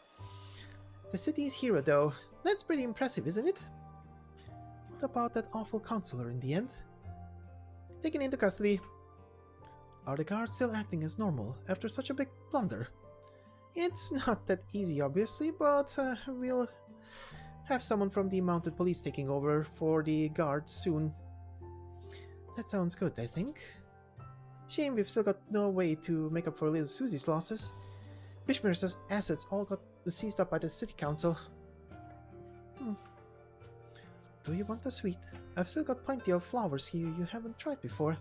The city's hero, though. That's pretty impressive, isn't it? What about that awful counselor in the end? Taken into custody. Are the guards still acting as normal after such a big blunder? It's not that easy, obviously, but we'll have someone from the mounted police taking over for the guards soon. That sounds good, I think. Shame we've still got no way to make up for little Susie's losses. Bishmir's assets all got seized up by the city council. Do you want a sweet? I've still got plenty of flowers here you haven't tried before.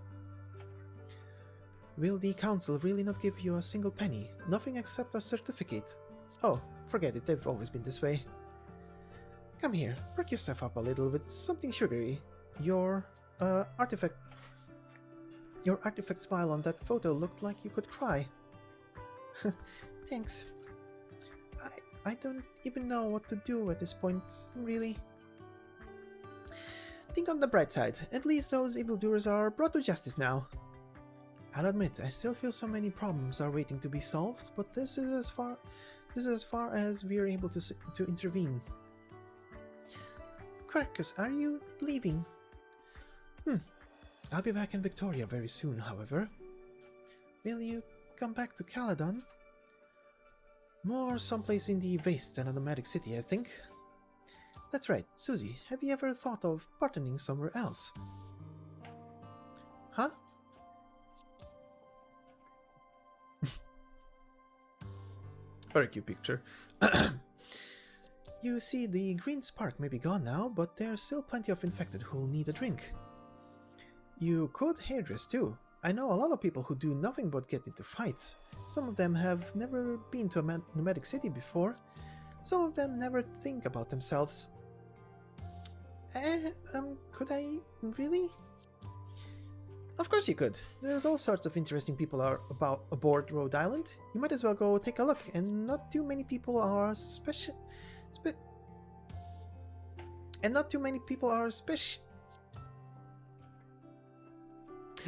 Will the council really not give you a single penny? Nothing except a certificate? Oh, forget it, they've always been this way. Come here, perk yourself up a little with something sugary. Your artifact smile on that photo looked like you could cry. Thanks. I don't even know what to do at this point, really. Think on the bright side. At least those evildoers are brought to justice now. I'll admit, I still feel so many problems are waiting to be solved, but this is as far as we're able to intervene. Quercus, are you leaving? I'll be back in Victoria very soon, however. Will you come back to Caledon? More someplace in the waste than a nomadic city, I think. That's right. Susie, have you ever thought of partnering somewhere else? Huh? Very cute picture. You see, the green spark may be gone now, but there are still plenty of infected who'll need a drink. You could hairdress too. I know a lot of people who do nothing but get into fights. Some of them have never been to a nomadic city before. Some of them never think about themselves. Could I really? Of course you could. There's all sorts of interesting people aboard Rhode Island. You might as well go take a look, and not too many people are special. And not too many people are special.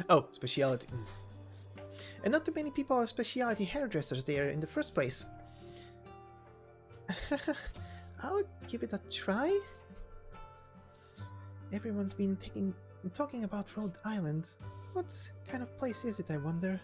Oh, speciality. And not too many people are specialty hairdressers there in the first place. I'll give it a try. Everyone's been talking about Rhode Island. What kind of place is it, I wonder?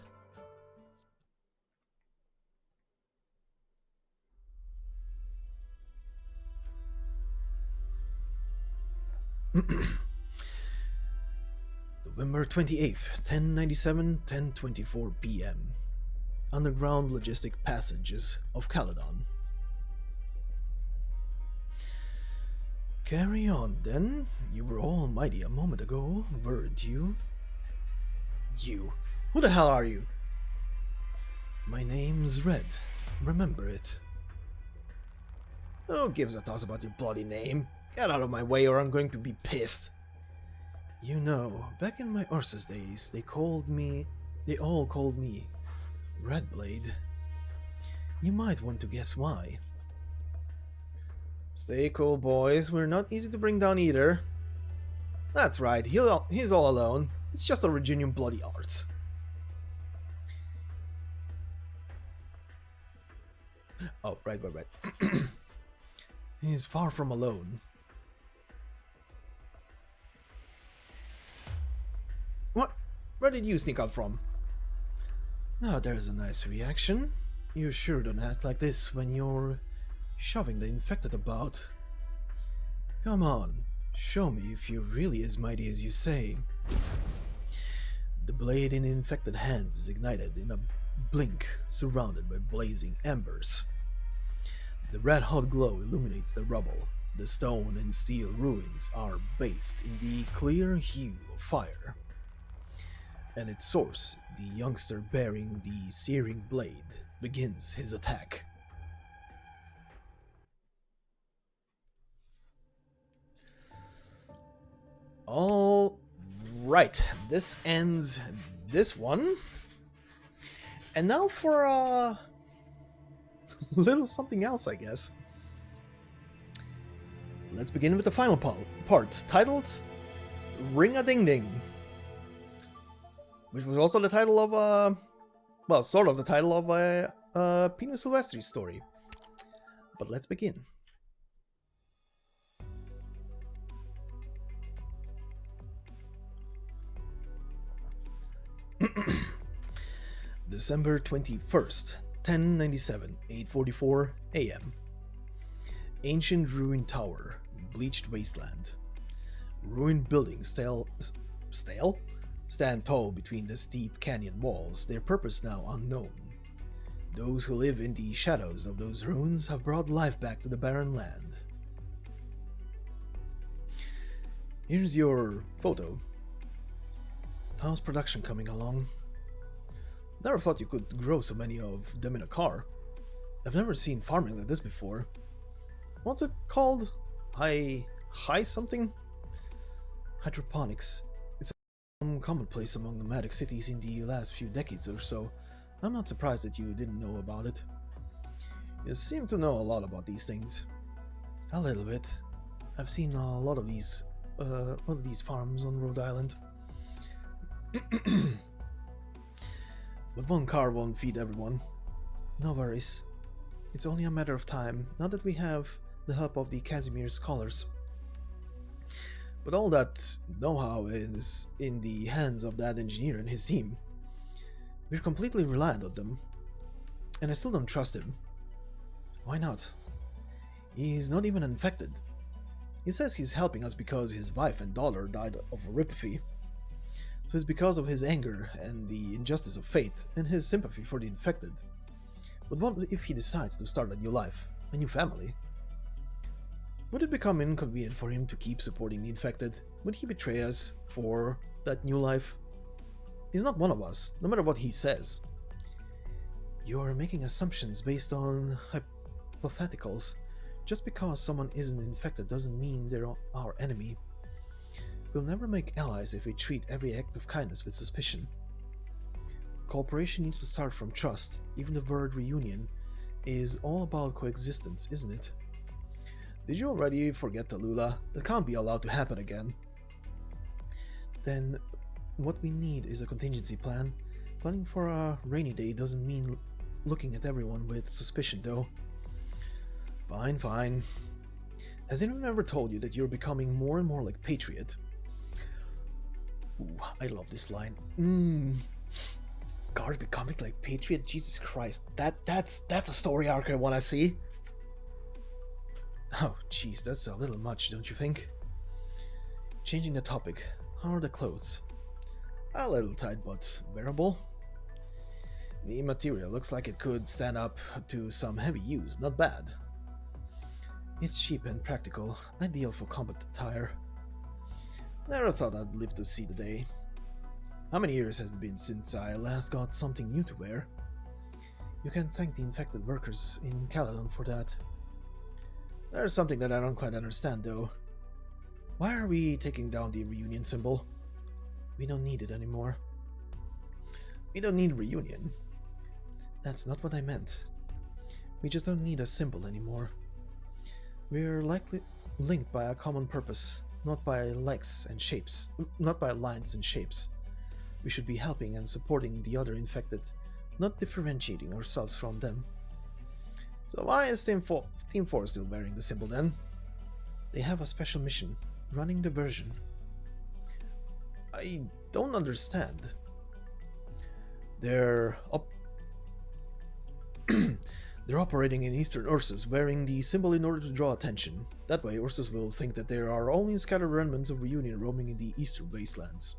November 28th, 1097, 10:24 p.m. Underground logistic passages of Caledon. Carry on, then. You were almighty a moment ago, weren't you? You? Who the hell are you? My name's Red. Remember it. Who gives a toss about your bloody name? Get out of my way or I'm going to be pissed. You know, back in my Ursus days, they all called me Redblade. You might want to guess why. Stay cool, boys. We're not easy to bring down either. That's right, he's all alone. It's just a Reginian bloody arts. Oh, right. He's far from alone. What? Where did you sneak out from? Now there's a nice reaction. You sure don't act like this when you're shoving the infected about. Come on, show me if you're really as mighty as you say. The blade in infected hands is ignited in a blink, surrounded by blazing embers. The red-hot glow illuminates the rubble. The stone and steel ruins are bathed in the clear hue of fire. At its source, the youngster bearing the searing blade begins his attack. All right, this ends this one. And now for a little something else, I guess. Let's begin with the final part, titled Ring-a-Ding-Ding, which was also the title of well, sort of the title of a Pino Silvestri story. But let's begin. December 21st, 1097, 8:44 a.m. Ancient ruined tower, bleached wasteland. Ruined buildings stand tall between the steep canyon walls, their purpose now unknown. Those who live in the shadows of those ruins have brought life back to the barren land. Here's your photo. How's production coming along? Never thought you could grow so many of them in a car. I've never seen farming like this before. What's it called? High something? Hydroponics. It's a commonplace among nomadic cities in the last few decades or so. I'm not surprised that you didn't know about it. You seem to know a lot about these things. A little bit. I've seen a lot of these farms on Rhode Island. But one car won't feed everyone. No worries. It's only a matter of time, now that we have the help of the Casimir scholars. But all that know-how is in the hands of that engineer and his team. We're completely reliant on them. And I still don't trust him. Why not? He's not even infected. He says he's helping us because his wife and daughter died of orypathy. So it's because of his anger and the injustice of fate and his sympathy for the infected. But what if he decides to start a new life, a new family? Would it become inconvenient for him to keep supporting the infected? Would he betray us for that new life? He's not one of us, no matter what he says. You're making assumptions based on hypotheticals. Just because someone isn't infected doesn't mean they're our enemy. We'll never make allies if we treat every act of kindness with suspicion. Cooperation needs to start from trust. Even the word reunion is all about coexistence, isn't it? Did you already forget Tallulah? That can't be allowed to happen again. Then what we need is a contingency plan. Planning for a rainy day doesn't mean looking at everyone with suspicion, though. Fine, fine. Has anyone ever told you that you're becoming more and more like Patriot? Ooh, I love this line. Guard becoming like Patriot? Jesus Christ, that's a story arc I wanna see. Oh, jeez, that's a little much, don't you think? Changing the topic. How are the clothes? A little tight, but wearable. The material looks like it could stand up to some heavy use, not bad. It's cheap and practical, ideal for combat attire. Never thought I'd live to see the day. How many years has it been since I last got something new to wear? You can thank the infected workers in Caledon for that. There's something that I don't quite understand, though. Why are we taking down the reunion symbol? We don't need it anymore. We don't need reunion. That's not what I meant. We just don't need a symbol anymore. We're likely linked by a common purpose, not by lines and shapes. We should be helping and supporting the other infected, not differentiating ourselves from them. So why is Team 4 still wearing the symbol then? They have a special mission, running diversion. I don't understand. They're operating in Eastern Ursus, wearing the symbol in order to draw attention. That way Ursus will think that there are only scattered remnants of reunion roaming in the Eastern Wastelands.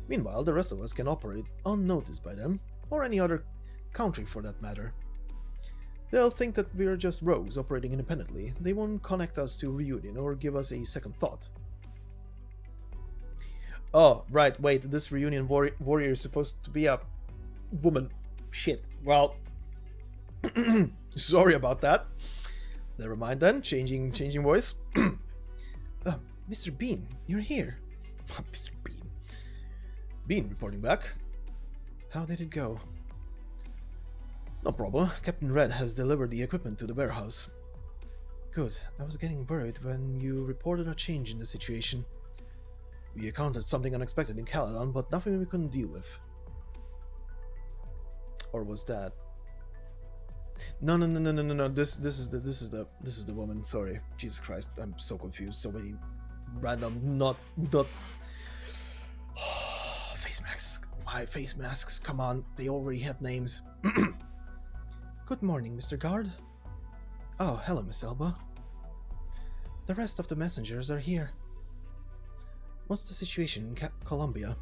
Meanwhile, the rest of us can operate unnoticed by them, or any other country for that matter. They'll think that we're just rogues operating independently. They won't connect us to reunion or give us a second thought. Oh, right, wait, this reunion warrior is supposed to be a woman. Shit, well... Sorry about that. Never mind then, changing voice. Mr. Bean, you're here. Mr. Bean. Bean reporting back. How did it go? No problem. Captain Red has delivered the equipment to the warehouse. Good. I was getting worried when you reported a change in the situation. We encountered something unexpected in Caledon, but nothing we couldn't deal with. Or was that? No. This is the woman. Sorry. Jesus Christ. I'm so confused. So many random not face masks. Why face masks? Come on. They already have names. Good morning, Mr. Guard. Oh, hello, Miss Elba. The rest of the messengers are here. What's the situation in Columbia?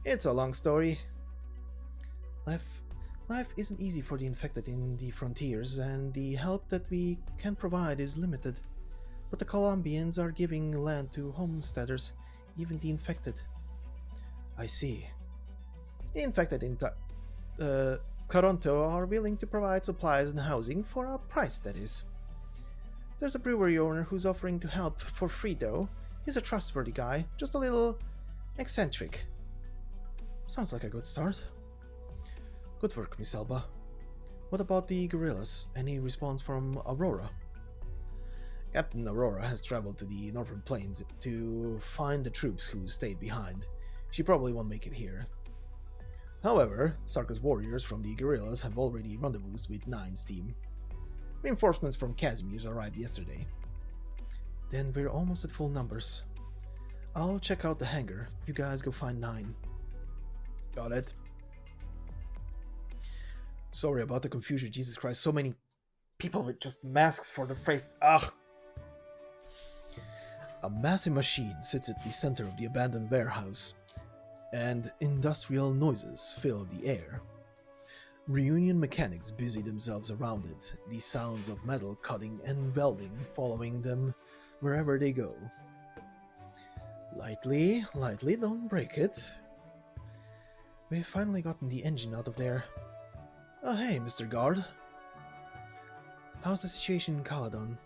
It's a long story. Life isn't easy for the infected in the frontiers, and the help that we can provide is limited. But the Colombians are giving land to homesteaders, even the infected. I see. The infected in Toronto are willing to provide supplies and housing for a price, that is. There's a brewery owner who's offering to help for free, though. He's a trustworthy guy, just a little eccentric. Sounds like a good start. Good work, Miss Elba. What about the guerrillas? Any response from Aurora? Captain Aurora has traveled to the Northern Plains to find the troops who stayed behind. She probably won't make it here. However, Sarka's warriors from the guerrillas have already rendezvoused with Nine's team. Reinforcements from Casimir's arrived yesterday. Then we're almost at full numbers. I'll check out the hangar. You guys go find Nine. Got it. Sorry about the confusion, Jesus Christ. So many people with just masks for the face. Ugh! A massive machine sits at the center of the abandoned warehouse, and industrial noises fill the air. Reunion mechanics busy themselves around it, the sounds of metal cutting and welding following them wherever they go. Lightly, don't break it. We've finally gotten the engine out of there. Oh hey, Mr. Guard. How's the situation in Caledon?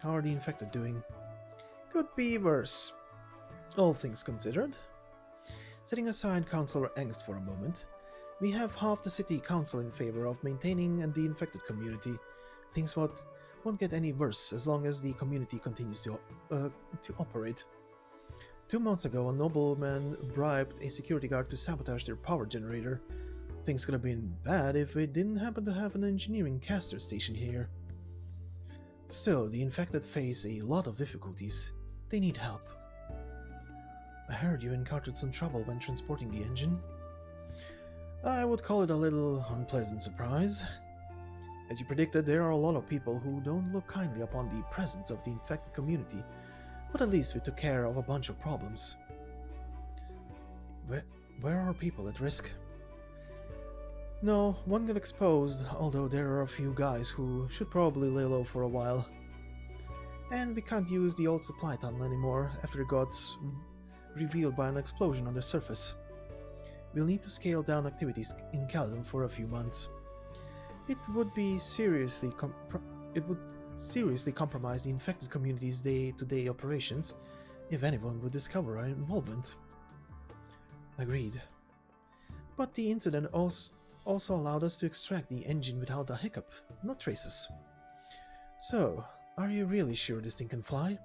How are the infected doing? Could be worse. All things considered, setting aside Councillor Angst for a moment, we have half the city council in favor of maintaining the infected community. Things won't get any worse as long as the community continues to operate. 2 months ago, a nobleman bribed a security guard to sabotage their power generator. Things could have been bad if we didn't happen to have an engineering caster station here. Still, the infected face a lot of difficulties. They need help. I heard you encountered some trouble when transporting the engine. I would call it a little unpleasant surprise. As you predicted, there are a lot of people who don't look kindly upon the presence of the infected community, but at least we took care of a bunch of problems. Where are people at risk? No, one got exposed, although there are a few guys who should probably lay low for a while. And we can't use the old supply tunnel anymore after it got revealed by an explosion on the surface. We'll need to scale down activities in Caledon for a few months. It would seriously compromise the infected community's day-to-day operations if anyone would discover our involvement. Agreed. But the incident also allowed us to extract the engine without a hiccup, no traces. So, are you really sure this thing can fly?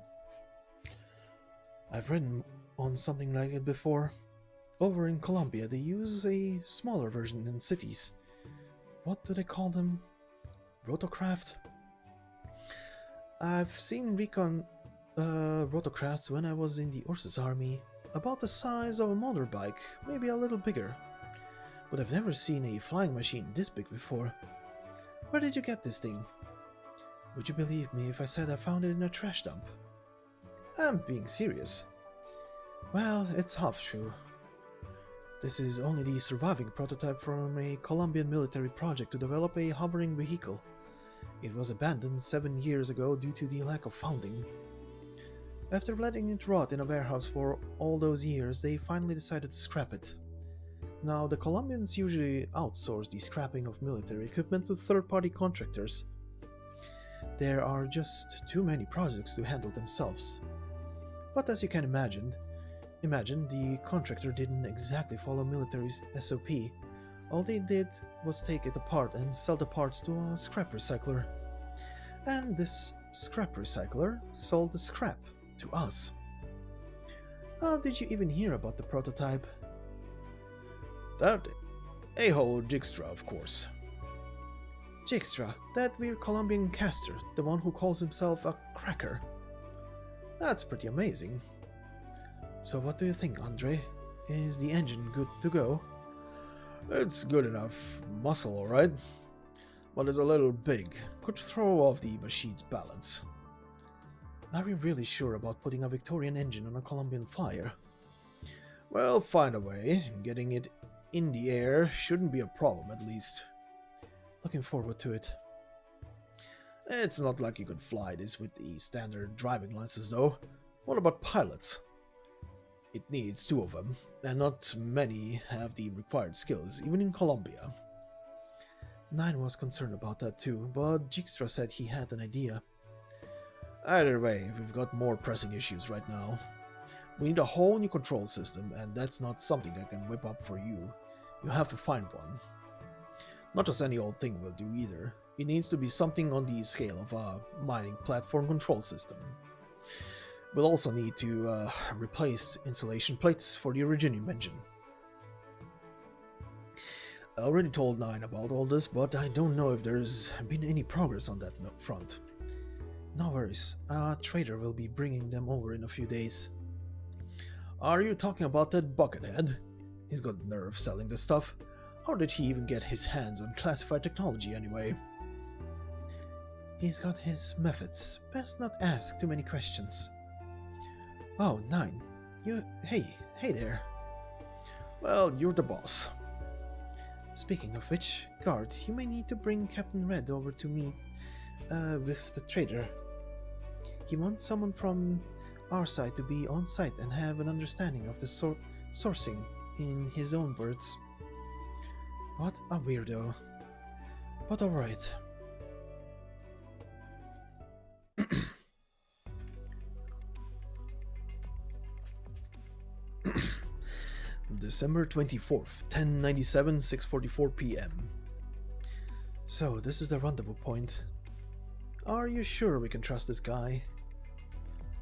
I've ridden on something like it before. Over in Colombia, they use a smaller version in cities. What do they call them? Rotocraft? I've seen recon rotocrafts when I was in the Ursus army, about the size of a motorbike, maybe a little bigger. But I've never seen a flying machine this big before. Where did you get this thing? Would you believe me if I said I found it in a trash dump? I'm being serious. Well, it's half true. This is only the surviving prototype from a Colombian military project to develop a hovering vehicle. It was abandoned 7 years ago due to the lack of funding. After letting it rot in a warehouse for all those years, they finally decided to scrap it. Now, the Colombians usually outsource the scrapping of military equipment to third-party contractors. There are just too many projects to handle themselves. But as you can imagine, the contractor didn't exactly follow military's SOP. All they did was take it apart and sell the parts to a scrap recycler. And this scrap recycler sold the scrap to us. How did you even hear about the prototype? That a-hole Jigstra, of course. Jigstra, that weird Colombian caster, the one who calls himself a cracker. That's pretty amazing. So what do you think, Andre? Is the engine good to go? It's good enough muscle, alright. But it's a little big. Could throw off the machine's balance. Are you really sure about putting a Victorian engine on a Colombian flyer? Well, find a way. Getting it in the air shouldn't be a problem, at least. Looking forward to it. It's not like you could fly this with the standard driving license, though. What about pilots? It needs 2 of them, and not many have the required skills, even in Colombia. Nine was concerned about that too, but Jigstra said he had an idea. Either way, we've got more pressing issues right now. We need a whole new control system, and that's not something I can whip up for you. You have to find one. Not just any old thing will do either. It needs to be something on the scale of a mining platform control system. We'll also need to replace insulation plates for the Originium engine. I already told Nine about all this, but I don't know if there's been any progress on that front. No worries, a trader will be bringing them over in a few days. Are you talking about that buckethead? He's got nerve selling this stuff. How did he even get his hands on classified technology anyway? He's got his methods. Best not ask too many questions. Oh, Nine. Hey there. Well, you're the boss. Speaking of which, guard, you may need to bring Captain Red over to meet with the trader. He wants someone from our side to be on site and have an understanding of the sourcing, in his own words. What a weirdo. But alright. December 24th, 1097, 6:44 p.m. So, this is the rendezvous point. Are you sure we can trust this guy?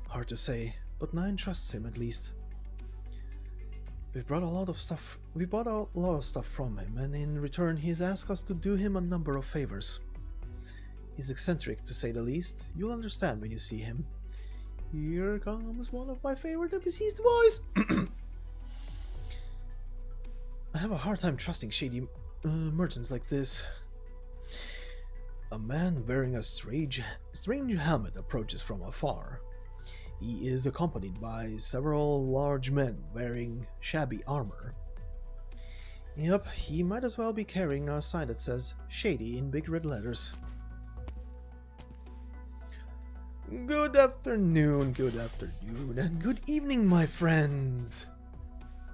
Hard to say, but Nine trusts him at least. We bought a lot of stuff from him, and in return he's asked us to do him a number of favors. He's eccentric, to say the least. You'll understand when you see him. Here comes one of my favorite NPCs voice! I have a hard time trusting shady merchants like this. A man wearing a strange helmet approaches from afar. He is accompanied by several large men wearing shabby armor. Yep, he might as well be carrying a sign that says "Shady" in big red letters. Good afternoon, and good evening, my friends!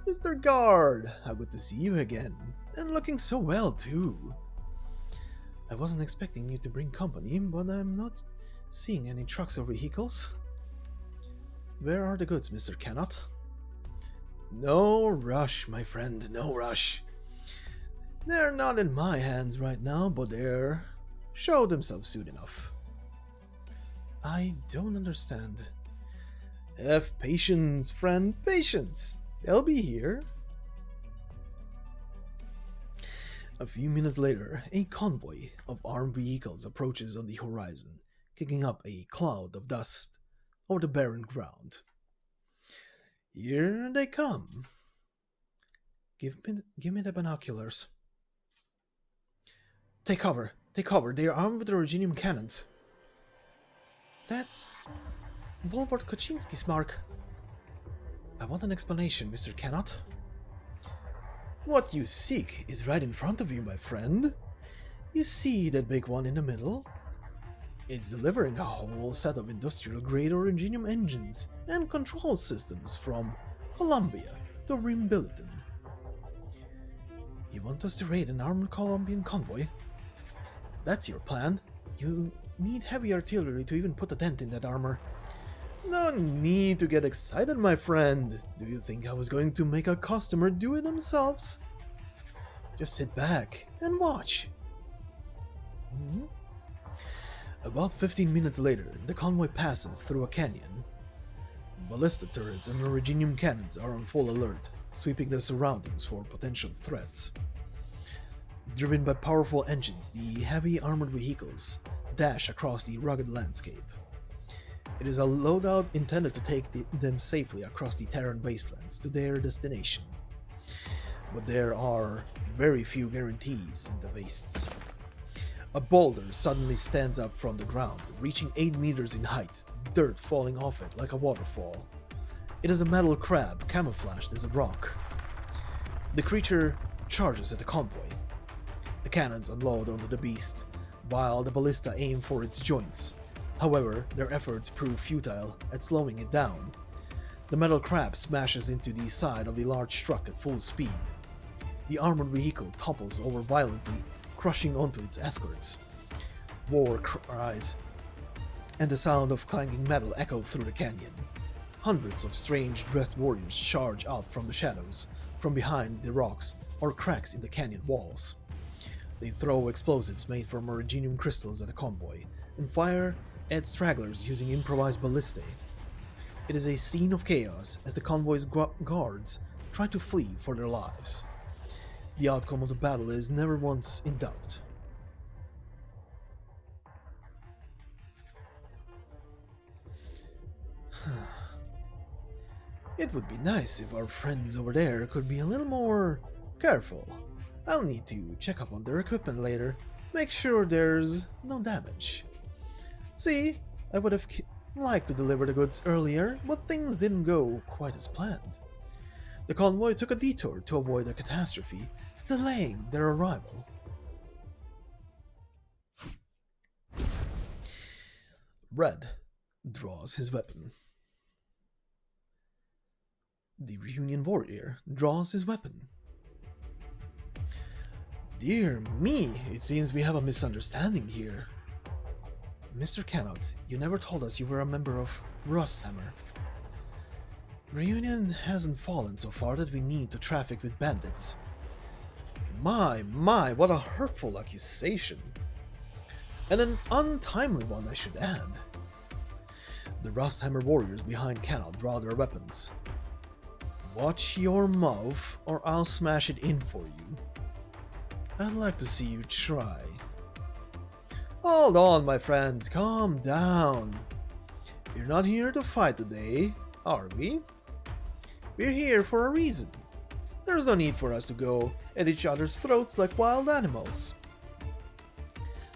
Mr. Guard, how good to see you again, and looking so well too. I wasn't expecting you to bring company, but I'm not seeing any trucks or vehicles. Where are the goods, Mr. Cannot? No rush, my friend, no rush. They're not in my hands right now, but they'll show themselves soon enough. I don't understand. Have patience, friend, patience. They'll be here. A few minutes later, a convoy of armed vehicles approaches on the horizon, kicking up a cloud of dust over the barren ground. Here they come. Give me the binoculars. Take cover, they are armed with Originium cannons. That's Volvort Koczynski's mark. I want an explanation, Mr. Cannot. What you seek is right in front of you, my friend. You see that big one in the middle? It's delivering a whole set of industrial-grade Originium engines and control systems from Columbia to Rimbilliton. You want us to raid an armored Colombian convoy? That's your plan. You need heavy artillery to even put a dent in that armor. No need to get excited, my friend. Do you think I was going to make a customer do it themselves? Just sit back and watch. About 15 minutes later, the convoy passes through a canyon. Ballista turrets and Originium cannons are on full alert, sweeping the surroundings for potential threats. Driven by powerful engines, the heavy armored vehicles dash across the rugged landscape. It is a loadout intended to take them safely across the Terran wastelands to their destination. But there are very few guarantees in the wastes. A boulder suddenly stands up from the ground, reaching 8 meters in height, dirt falling off it like a waterfall. It is a metal crab camouflaged as a rock. The creature charges at the convoy. The cannons unload onto the beast, while the ballista aim for its joints. However, their efforts prove futile at slowing it down. The metal crab smashes into the side of the large truck at full speed. The armored vehicle topples over violently, crushing onto its escorts. War cries and the sound of clanging metal echo through the canyon. Hundreds of strange dressed warriors charge out from the shadows, from behind the rocks or cracks in the canyon walls. They throw explosives made from Originium crystals at the convoy, and fire at stragglers using improvised ballistae. It is a scene of chaos as the convoy's guards try to flee for their lives. The outcome of the battle is never once in doubt. It would be nice if our friends over there could be a little more careful. I'll need to check up on their equipment later, make sure there's no damage. See, I would have liked to deliver the goods earlier, but things didn't go quite as planned. The convoy took a detour to avoid a catastrophe, delaying their arrival. Red draws his weapon. The reunion warrior draws his weapon. Dear me, it seems we have a misunderstanding here. Mr. Cannot, you never told us you were a member of Rusthammer. Reunion hasn't fallen so far that we need to traffic with bandits. My, what a hurtful accusation. And an untimely one, I should add. The Rusthammer warriors behind cannot draw their weapons. Watch your mouth, or I'll smash it in for you. I'd like to see you try. Hold on, my friends, calm down. We're not here to fight today, are we? We're here for a reason. There's no need for us to go at each other's throats like wild animals.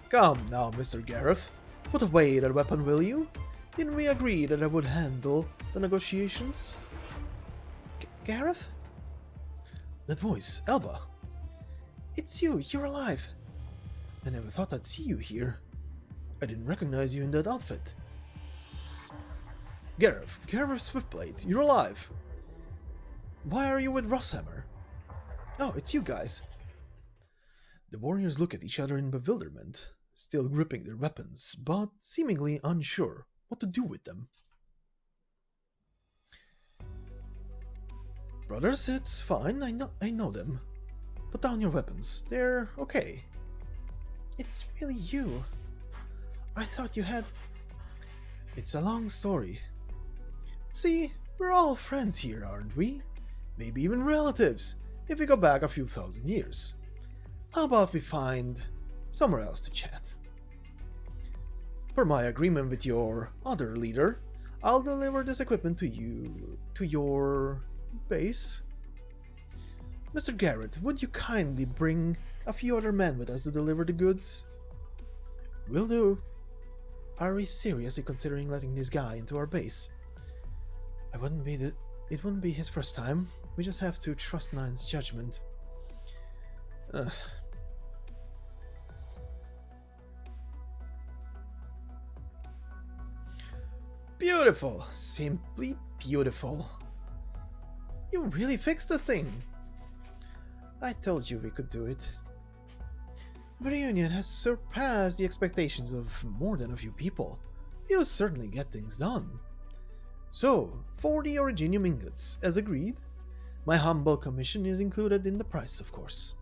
Come now, Mr. Gareth. Put away that weapon, will you? Didn't we agree that I would handle the negotiations? Gareth? That voice, Elba. It's you, you're alive. I never thought I'd see you here. I didn't recognize you in that outfit. Gareth Swiftblade, you're alive. Why are you with Rusthammer? Oh, it's you guys. The warriors look at each other in bewilderment, still gripping their weapons, but seemingly unsure what to do with them. Brothers, it's fine, I know them. Put down your weapons, they're okay. It's really you. I thought you had... It's a long story. See, we're all friends here, aren't we? Maybe even relatives, if we go back a few thousand years. How about we find somewhere else to chat? Per my agreement with your other leader, I'll deliver this equipment to you, to your base. Mr. Garrett, would you kindly bring a few other men with us to deliver the goods? Will do. Are we seriously considering letting this guy into our base? It wouldn't be his first time. We just have to trust Nine's judgment. Ugh. Beautiful. Simply beautiful. You really fixed the thing. I told you we could do it. The reunion has surpassed the expectations of more than a few people. You'll certainly get things done. So, for the Originium ingots, as agreed, my humble commission is included in the price, of course.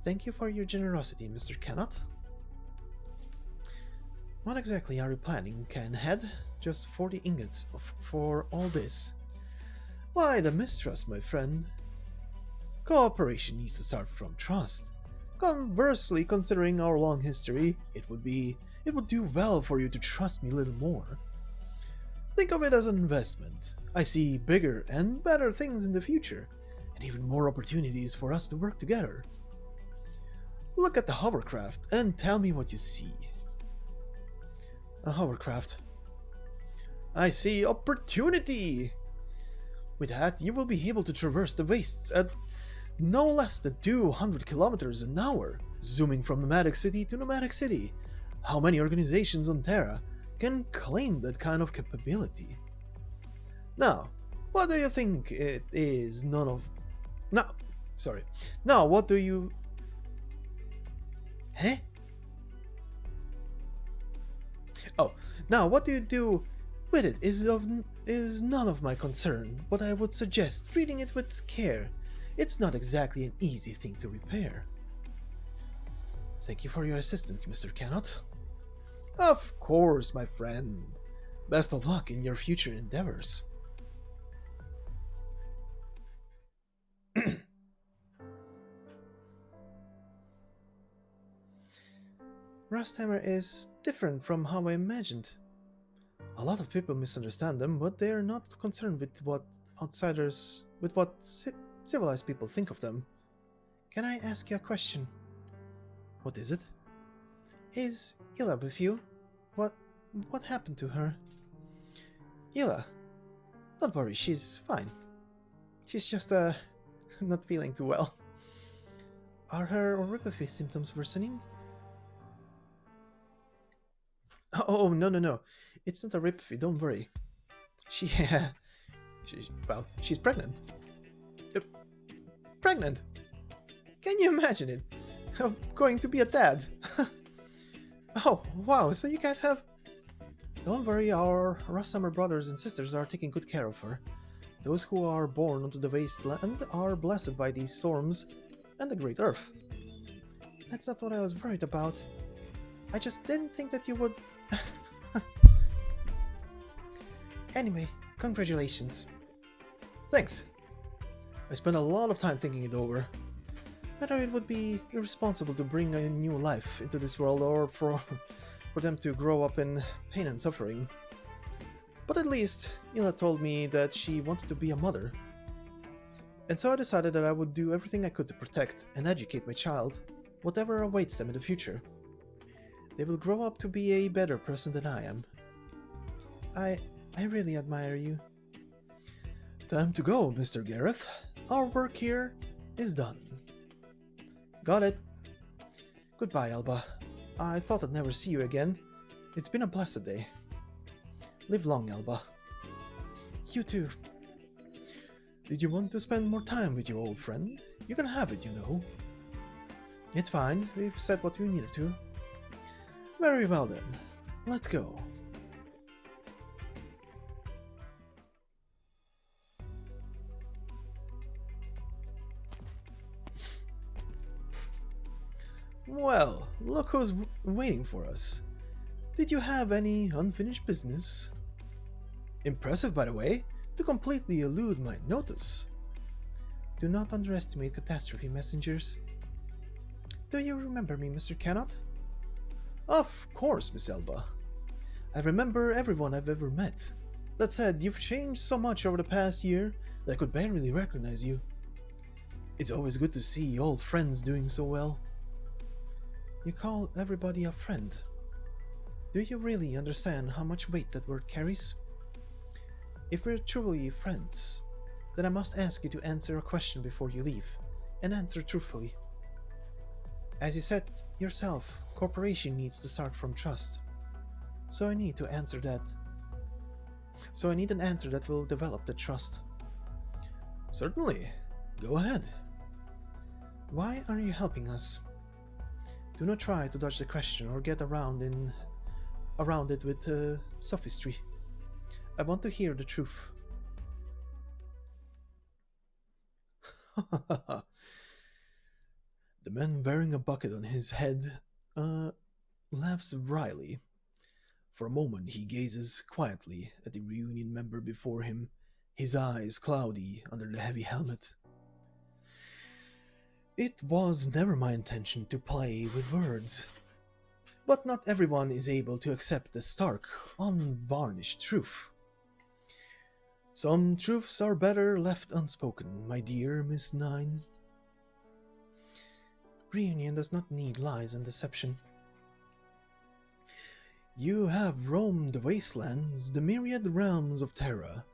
Thank you for your generosity, Mr. Cannot. What exactly are you planning, Canhead? Just 40 ingots for all this? Why the mistrust, my friend? Cooperation needs to start from trust. Conversely, considering our long history, it would do well for you to trust me a little more. Think of it as an investment. I see bigger and better things in the future, and even more opportunities for us to work together. Look at the hovercraft and tell me what you see. A hovercraft. I see opportunity! With that, you will be able to traverse the wastes at no less than 200 kilometers an hour, zooming from nomadic city to nomadic city. How many organizations on Terra can claim that kind of capability? Now, what do you think it is none of... Now, what do you... Huh? Oh, now what do you do with it is none of my concern, but I would suggest treating it with care. It's not exactly an easy thing to repair. Thank you for your assistance, Mr. Cannot. Of course, my friend. Best of luck in your future endeavors. Rusthammer is different from how I imagined. A lot of people misunderstand them, but they are not concerned with what civilized people think of them. Can I ask you a question? What is it? Is Ila with you? What happened to her? Ila? Don't worry, she's fine. She's just, not feeling too well. Are her oripathy symptoms worsening? Oh, no. It's not oripathy, don't worry. She's pregnant. Pregnant? Can you imagine it? I'm going to be a dad. Oh, wow, so you guys have... Don't worry, our Rassamer brothers and sisters are taking good care of her. Those who are born onto the wasteland are blessed by these storms and the Great Earth. That's not what I was worried about. I just didn't think that you would... Anyway, congratulations. Thanks. I spent a lot of time thinking it over. Whether it would be irresponsible to bring a new life into this world or for them to grow up in pain and suffering. But at least, Ila told me that she wanted to be a mother. And so I decided that I would do everything I could to protect and educate my child, whatever awaits them in the future. They will grow up to be a better person than I am. I really admire you. Time to go, Mr. Gareth. Our work here is done. Got it. Goodbye, Elba. I thought I'd never see you again. It's been a blessed day. Live long, Elba. You too. Did you want to spend more time with your old friend? You can have it, you know. It's fine. We've said what we needed to. Very well then. Let's go. Well, look who's waiting for us. Did you have any unfinished business? Impressive, by the way, to completely elude my notice. Do not underestimate catastrophe messengers. Do you remember me, Mr. Cannot? Of course, Miss Elba. I remember everyone I've ever met. That said, you've changed so much over the past year that I could barely recognize you. It's always good to see old friends doing so well. You call everybody a friend. Do you really understand how much weight that word carries? If we're truly friends, then I must ask you to answer a question before you leave, and answer truthfully. As you said yourself, cooperation needs to start from trust. So I need an answer that will develop the trust. Certainly. Go ahead. Why are you helping us? Do not try to dodge the question or get around it with sophistry. I want to hear the truth. The man wearing a bucket on his head laughs wryly. For a moment he gazes quietly at the reunion member before him, his eyes cloudy under the heavy helmet. It was never my intention to play with words, but not everyone is able to accept the stark, unvarnished truth. Some truths are better left unspoken, my dear Miss Nine. Reunion does not need lies and deception. You have roamed the wastelands, the myriad realms of Terra.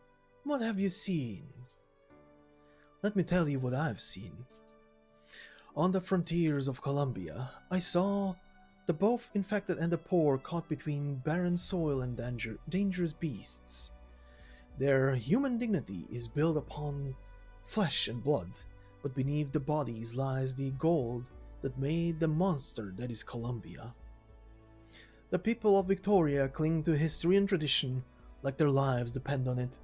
What have you seen? Let me tell you what I've seen. On the frontiers of Columbia, I saw the both infected and the poor caught between barren soil and dangerous beasts. Their human dignity is built upon flesh and blood, but beneath the bodies lies the gold that made the monster that is Columbia. The people of Victoria cling to history and tradition like their lives depend on it.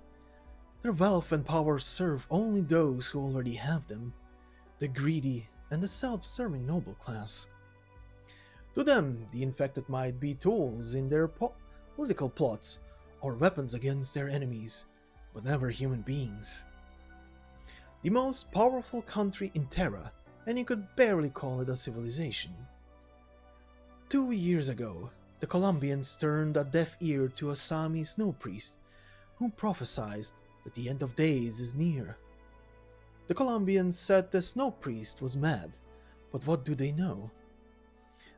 Their wealth and power serve only those who already have them, the greedy and the self-serving noble class. To them, the infected might be tools in their political plots or weapons against their enemies, but never human beings. The most powerful country in Terra, and you could barely call it a civilization. 2 years ago, the Colombians turned a deaf ear to a Sami snow priest who prophesied that the end of days is near. The Colombians said the snow priest was mad, but what do they know?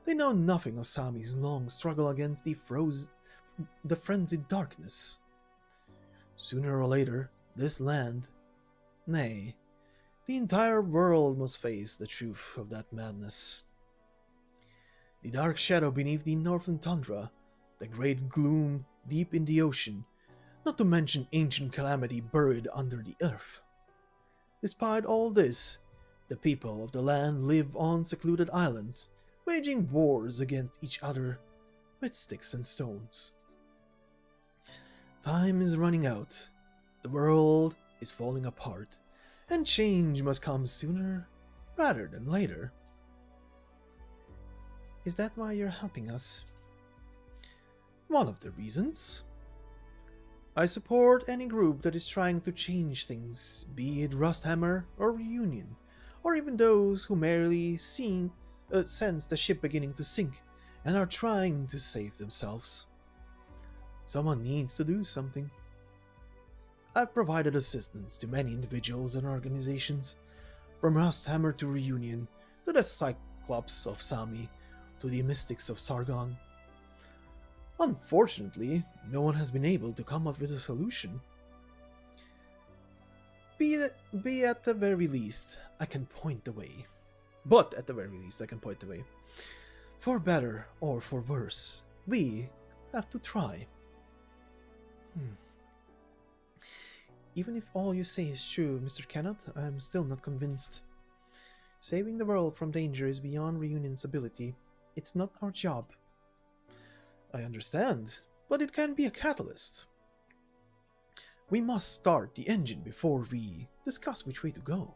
They know nothing of Sami's long struggle against the frenzied darkness. Sooner or later, this land, nay, the entire world must face the truth of that madness. The dark shadow beneath the northern tundra, the great gloom deep in the ocean, not to mention ancient calamity buried under the earth. Despite all this, the people of the land live on secluded islands, waging wars against each other with sticks and stones. Time is running out. The world is falling apart, and change must come sooner rather than later. Is that why you're helping us? One of the reasons. I support any group that is trying to change things, be it Rusthammer or Reunion, or even those who merely sense the ship beginning to sink and are trying to save themselves. Someone needs to do something. I've provided assistance to many individuals and organizations, from Rusthammer to Reunion, to the Cyclops of Sami, to the Mystics of Sargon. Unfortunately, no one has been able to come up with a solution. Be at the very least, I can point the way. But at the very least, I can point the way. For better or for worse, we have to try. Even if all you say is true, Mr. Kenneth, I'm still not convinced. Saving the world from danger is beyond Reunion's ability. It's not our job. I understand, but it can be a catalyst. We must start the engine before we discuss which way to go.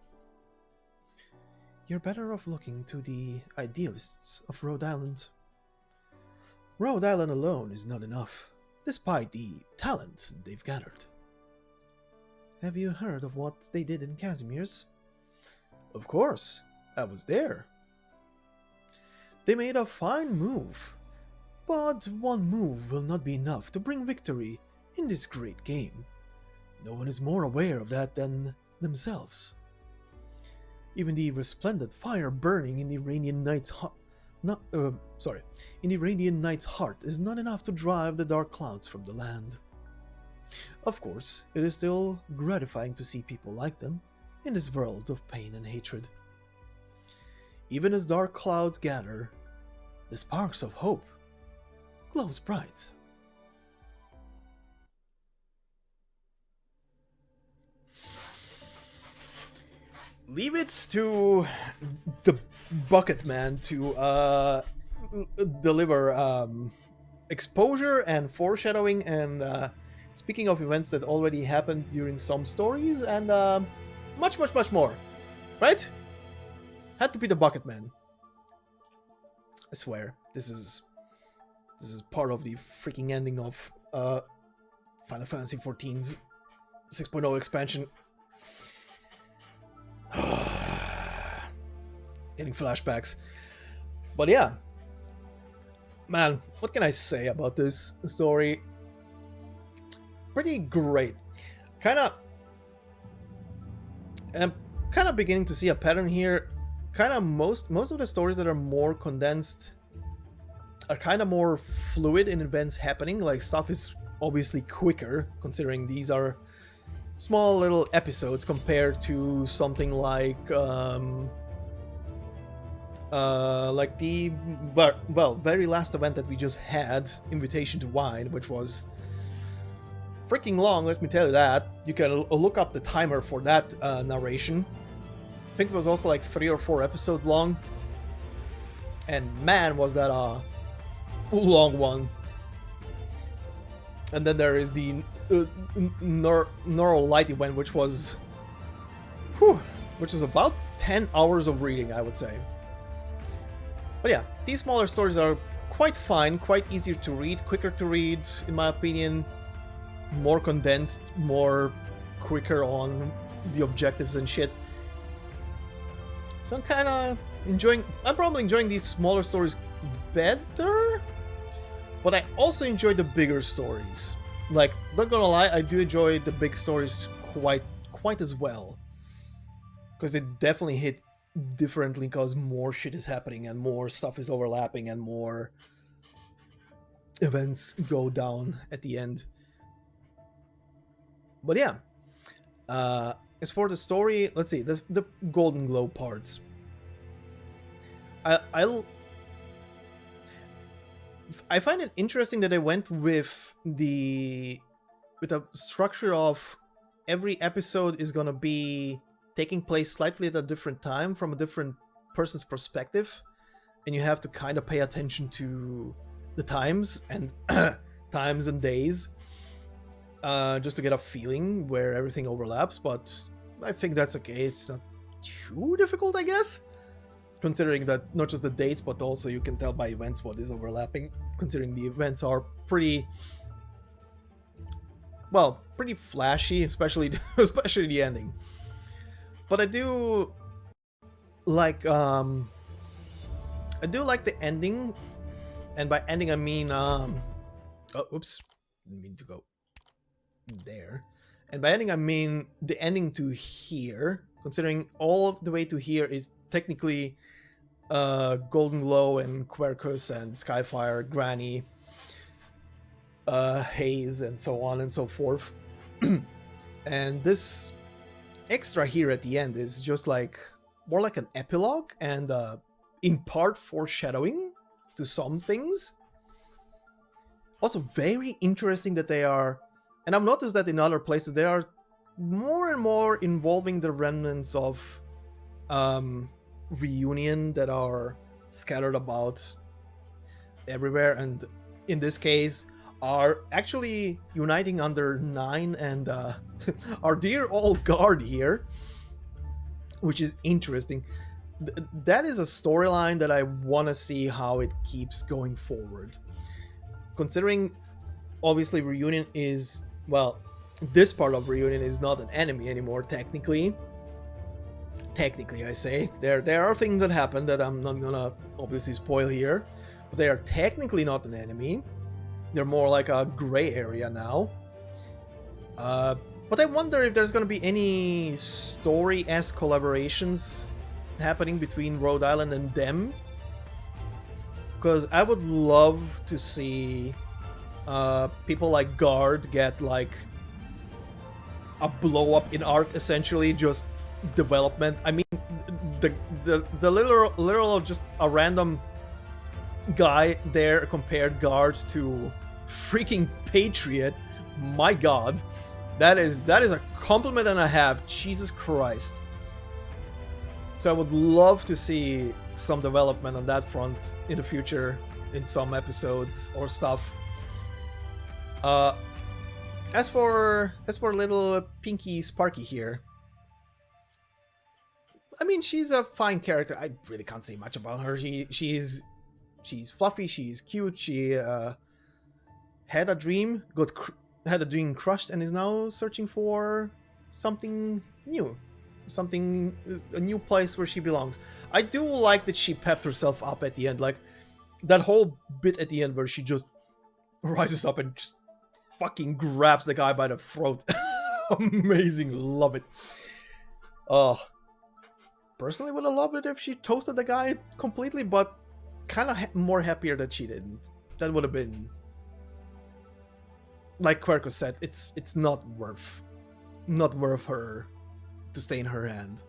You're better off looking to the idealists of Rhode Island. Rhode Island alone is not enough, despite the talent they've gathered. Have you heard of what they did in Casimir's? Of course, I was there. They made a fine move. But one move will not be enough to bring victory in this great game. No one is more aware of that than themselves. Even the resplendent fire burning in the Iranian Knight's heart is not enough to drive the dark clouds from the land. Of course, it is still gratifying to see people like them in this world of pain and hatred. Even as dark clouds gather, the sparks of hope glows bright. Leave it to the Bucket Man to deliver exposure and foreshadowing and speaking of events that already happened during some stories and much more, right? Had to be the Bucket Man. I swear, this is part of the freaking ending of Final Fantasy XIV's 6.0 expansion. Getting flashbacks. But yeah. Man, what can I say about this story? Pretty great. I'm kind of beginning to see a pattern here. Most of the stories that are more condensed are kind of more fluid in events happening. Like, stuff is obviously quicker, considering these are small little episodes compared to something like the very last event that we just had, Invitation to Wine, which was freaking long, let me tell you that. You can look up the timer for that narration. I think it was also like 3 or 4 episodes long. And man, was that a long one. And then there is the Neural Light event, which was about 10 hours of reading, I would say. But yeah, these smaller stories are quite fine, quite easier to read, quicker to read, in my opinion. More condensed, more quicker on the objectives and shit. So I'm probably enjoying these smaller stories better, but I also enjoy the bigger stories. Like, not gonna lie, I do enjoy the big stories quite as well. Because they definitely hit differently because more shit is happening and more stuff is overlapping and more events go down at the end. But yeah, as for the story, let's see, the Golden Globe parts. I find it interesting that I went with the structure of every episode is gonna be taking place slightly at a different time from a different person's perspective, and you have to kind of pay attention to the times and times and days. just to get a feeling where everything overlaps, but I think that's okay. It's not too difficult, I guess, considering that not just the dates, but also you can tell by events what is overlapping, considering the events are pretty, well, pretty flashy, especially the ending. But I do like the ending, and by ending I mean oh, oops, didn't mean to go there. And by ending I mean the ending to here, considering all the way to here is technically Golden Glow and Quercus and Skyfire, Granny, Haze, and so on and so forth. And this extra here at the end is just like more like an epilogue and in part foreshadowing to some things. Also very interesting that they are, and I've noticed that in other places they are more and more involving the remnants of reunion that are scattered about everywhere, and in this case are actually uniting under 9 and our dear old guard here, which is interesting. That is a storyline that I want to see how it keeps going forward, considering obviously reunion is, well, this part of reunion is not an enemy anymore technically. I say there are things that happen that I'm not gonna obviously spoil here, but they are technically not an enemy. They're more like a gray area now. But I wonder if there's gonna be any story-esque collaborations happening between Rhode Island and them, because I would love to see people like Guard get like a blow up in art, essentially just development. I mean, the literal just a random guy there compared Guard to freaking Patriot. My God, that is a compliment and a half. Jesus Christ. So I would love to see some development on that front in the future in some episodes or stuff. As for little Pinky Sparky here, I mean, she's a fine character. I really can't say much about her. She's fluffy. She's cute. She had a dream, had a dream crushed, and is now searching for something new, a new place where she belongs. I do like that she pepped herself up at the end, like that whole bit at the end where she just rises up and just fucking grabs the guy by the throat. Amazing, love it. Oh. Personally would have loved it if she toasted the guy completely, but kind of more happier that she didn't. That would have been, like Quercus said, it's not worth her to stay in her hand.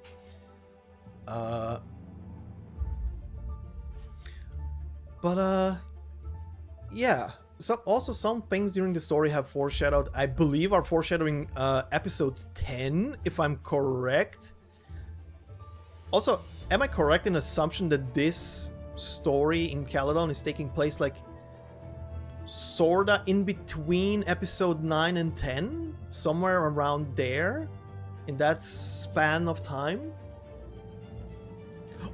Yeah. Some things during the story have foreshadowed. I believe are foreshadowing episode 10, if I'm correct. Also, am I correct in assumption that this story in Caledon is taking place like sorta in between episode 9 and 10? Somewhere around there? In that span of time?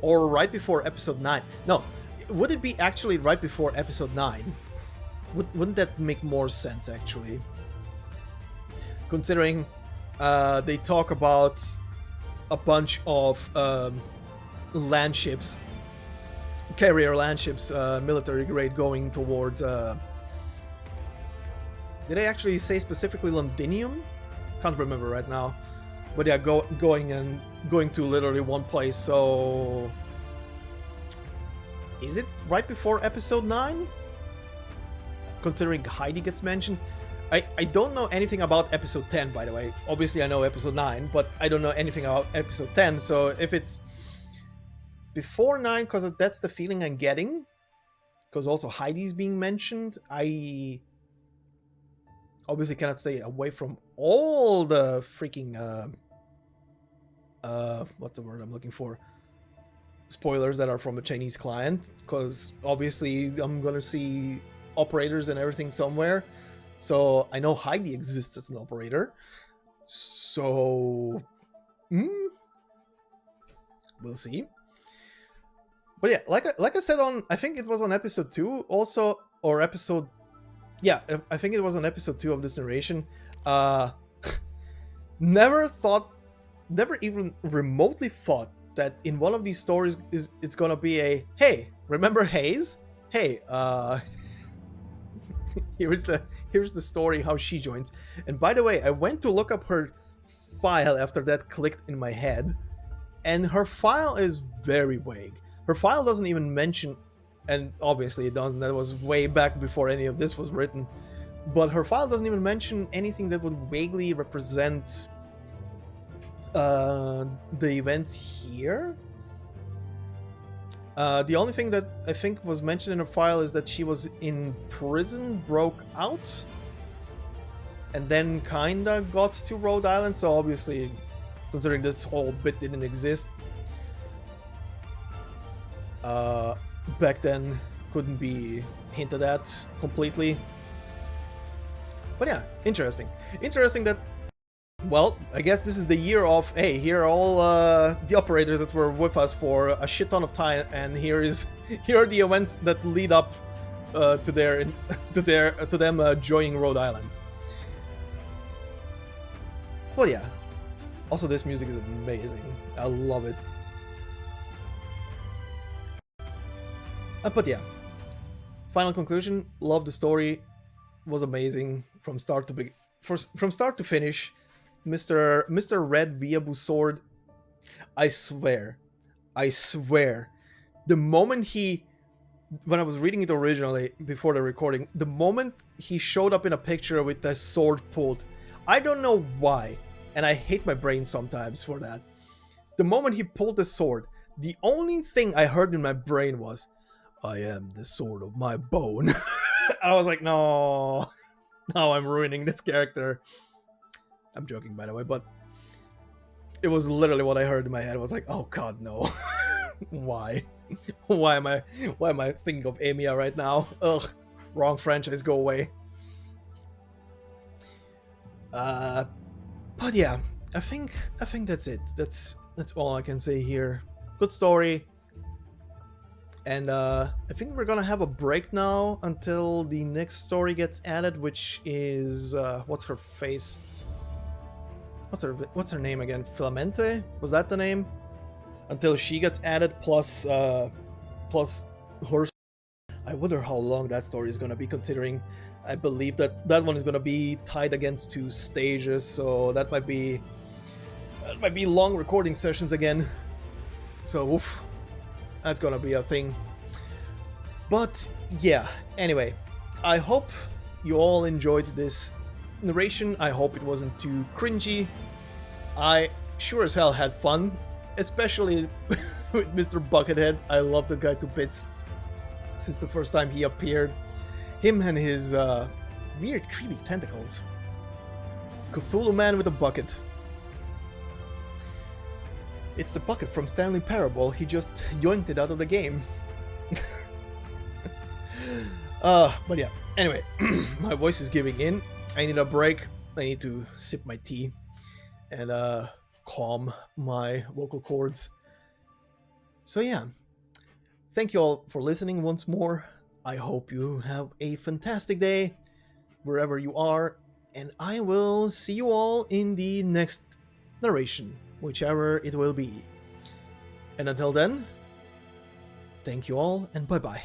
Or right before episode 9? No, would it be actually right before episode 9? Wouldn't that make more sense, actually? Considering they talk about a bunch of land ships, carrier land ships, military grade, going towards... did I actually say specifically Londinium? Can't remember right now. But yeah, going to literally one place, so... Is it right before episode 9? Considering Heidi gets mentioned. I don't know anything about episode 10, by the way. Obviously I know episode 9, but I don't know anything about episode 10, so if it's before 9, because that's the feeling I'm getting, because also Heidi's being mentioned, I obviously cannot stay away from all the freaking, what's the word I'm looking for? Spoilers that are from a Chinese client, because obviously I'm gonna see operators and everything somewhere. So I know Heidi exists as an operator. So we'll see. But yeah, like I said on, I think it was on episode 2 also, or episode, yeah, I think it was on episode 2 of this narration. Never even remotely thought that in one of these stories it's gonna be a, hey, remember Hayes? Hey, here's the story how she joins. And by the way, I went to look up her file after that clicked in my head, and her file is very vague. Her file doesn't even mention, and obviously it doesn't, that was way back before any of this was written, but her file doesn't even mention anything that would vaguely represent the events here. The only thing that I think was mentioned in her file is that she was in prison, broke out, and then kinda got to Rhode Island, so obviously, considering this whole bit didn't exist back then, couldn't be hinted at completely. But yeah, interesting. Interesting that, well, I guess this is the year of, hey, here are all the operators that were with us for a shit ton of time, and here are the events that lead up to them joining Rhode Island. Well, yeah. Also, this music is amazing. I love it. But yeah. Final conclusion. Love the story. Was amazing from start to finish. Mr. Red Viabu Sword. I swear, the moment when I was reading it originally before the recording, the moment he showed up in a picture with the sword pulled, I don't know why, and I hate my brain sometimes for that. The moment he pulled the sword, the only thing I heard in my brain was, I am the sword of my bone. I was like, no, now I'm ruining this character. I'm joking, by the way, but it was literally what I heard in my head. I was like, oh god, no. Why? Why am I thinking of Amiya right now? Ugh, wrong franchise, go away. But yeah, I think that's it. That's all I can say here. Good story. And I think we're gonna have a break now until the next story gets added, which is what's her face? What's her name again? Filamente? Was that the name? Until she gets added, plus her. I wonder how long that story is gonna be, considering I believe that one is gonna be tied again to stages, so that might be long recording sessions again. So oof, that's gonna be a thing. But yeah, anyway, I hope you all enjoyed this narration. I hope it wasn't too cringy. I sure as hell had fun, especially with Mr. Buckethead. I love the guy to bits since the first time he appeared. Him and his weird creepy tentacles. Cthulhu man with a bucket. It's the bucket from Stanley Parable. He just yoinked it out of the game. But yeah, anyway, my voice is giving in. I need a break. I need to sip my tea and calm my vocal cords. So yeah, thank you all for listening once more. I hope you have a fantastic day wherever you are, and I will see you all in the next narration, whichever it will be. And until then, thank you all and bye bye.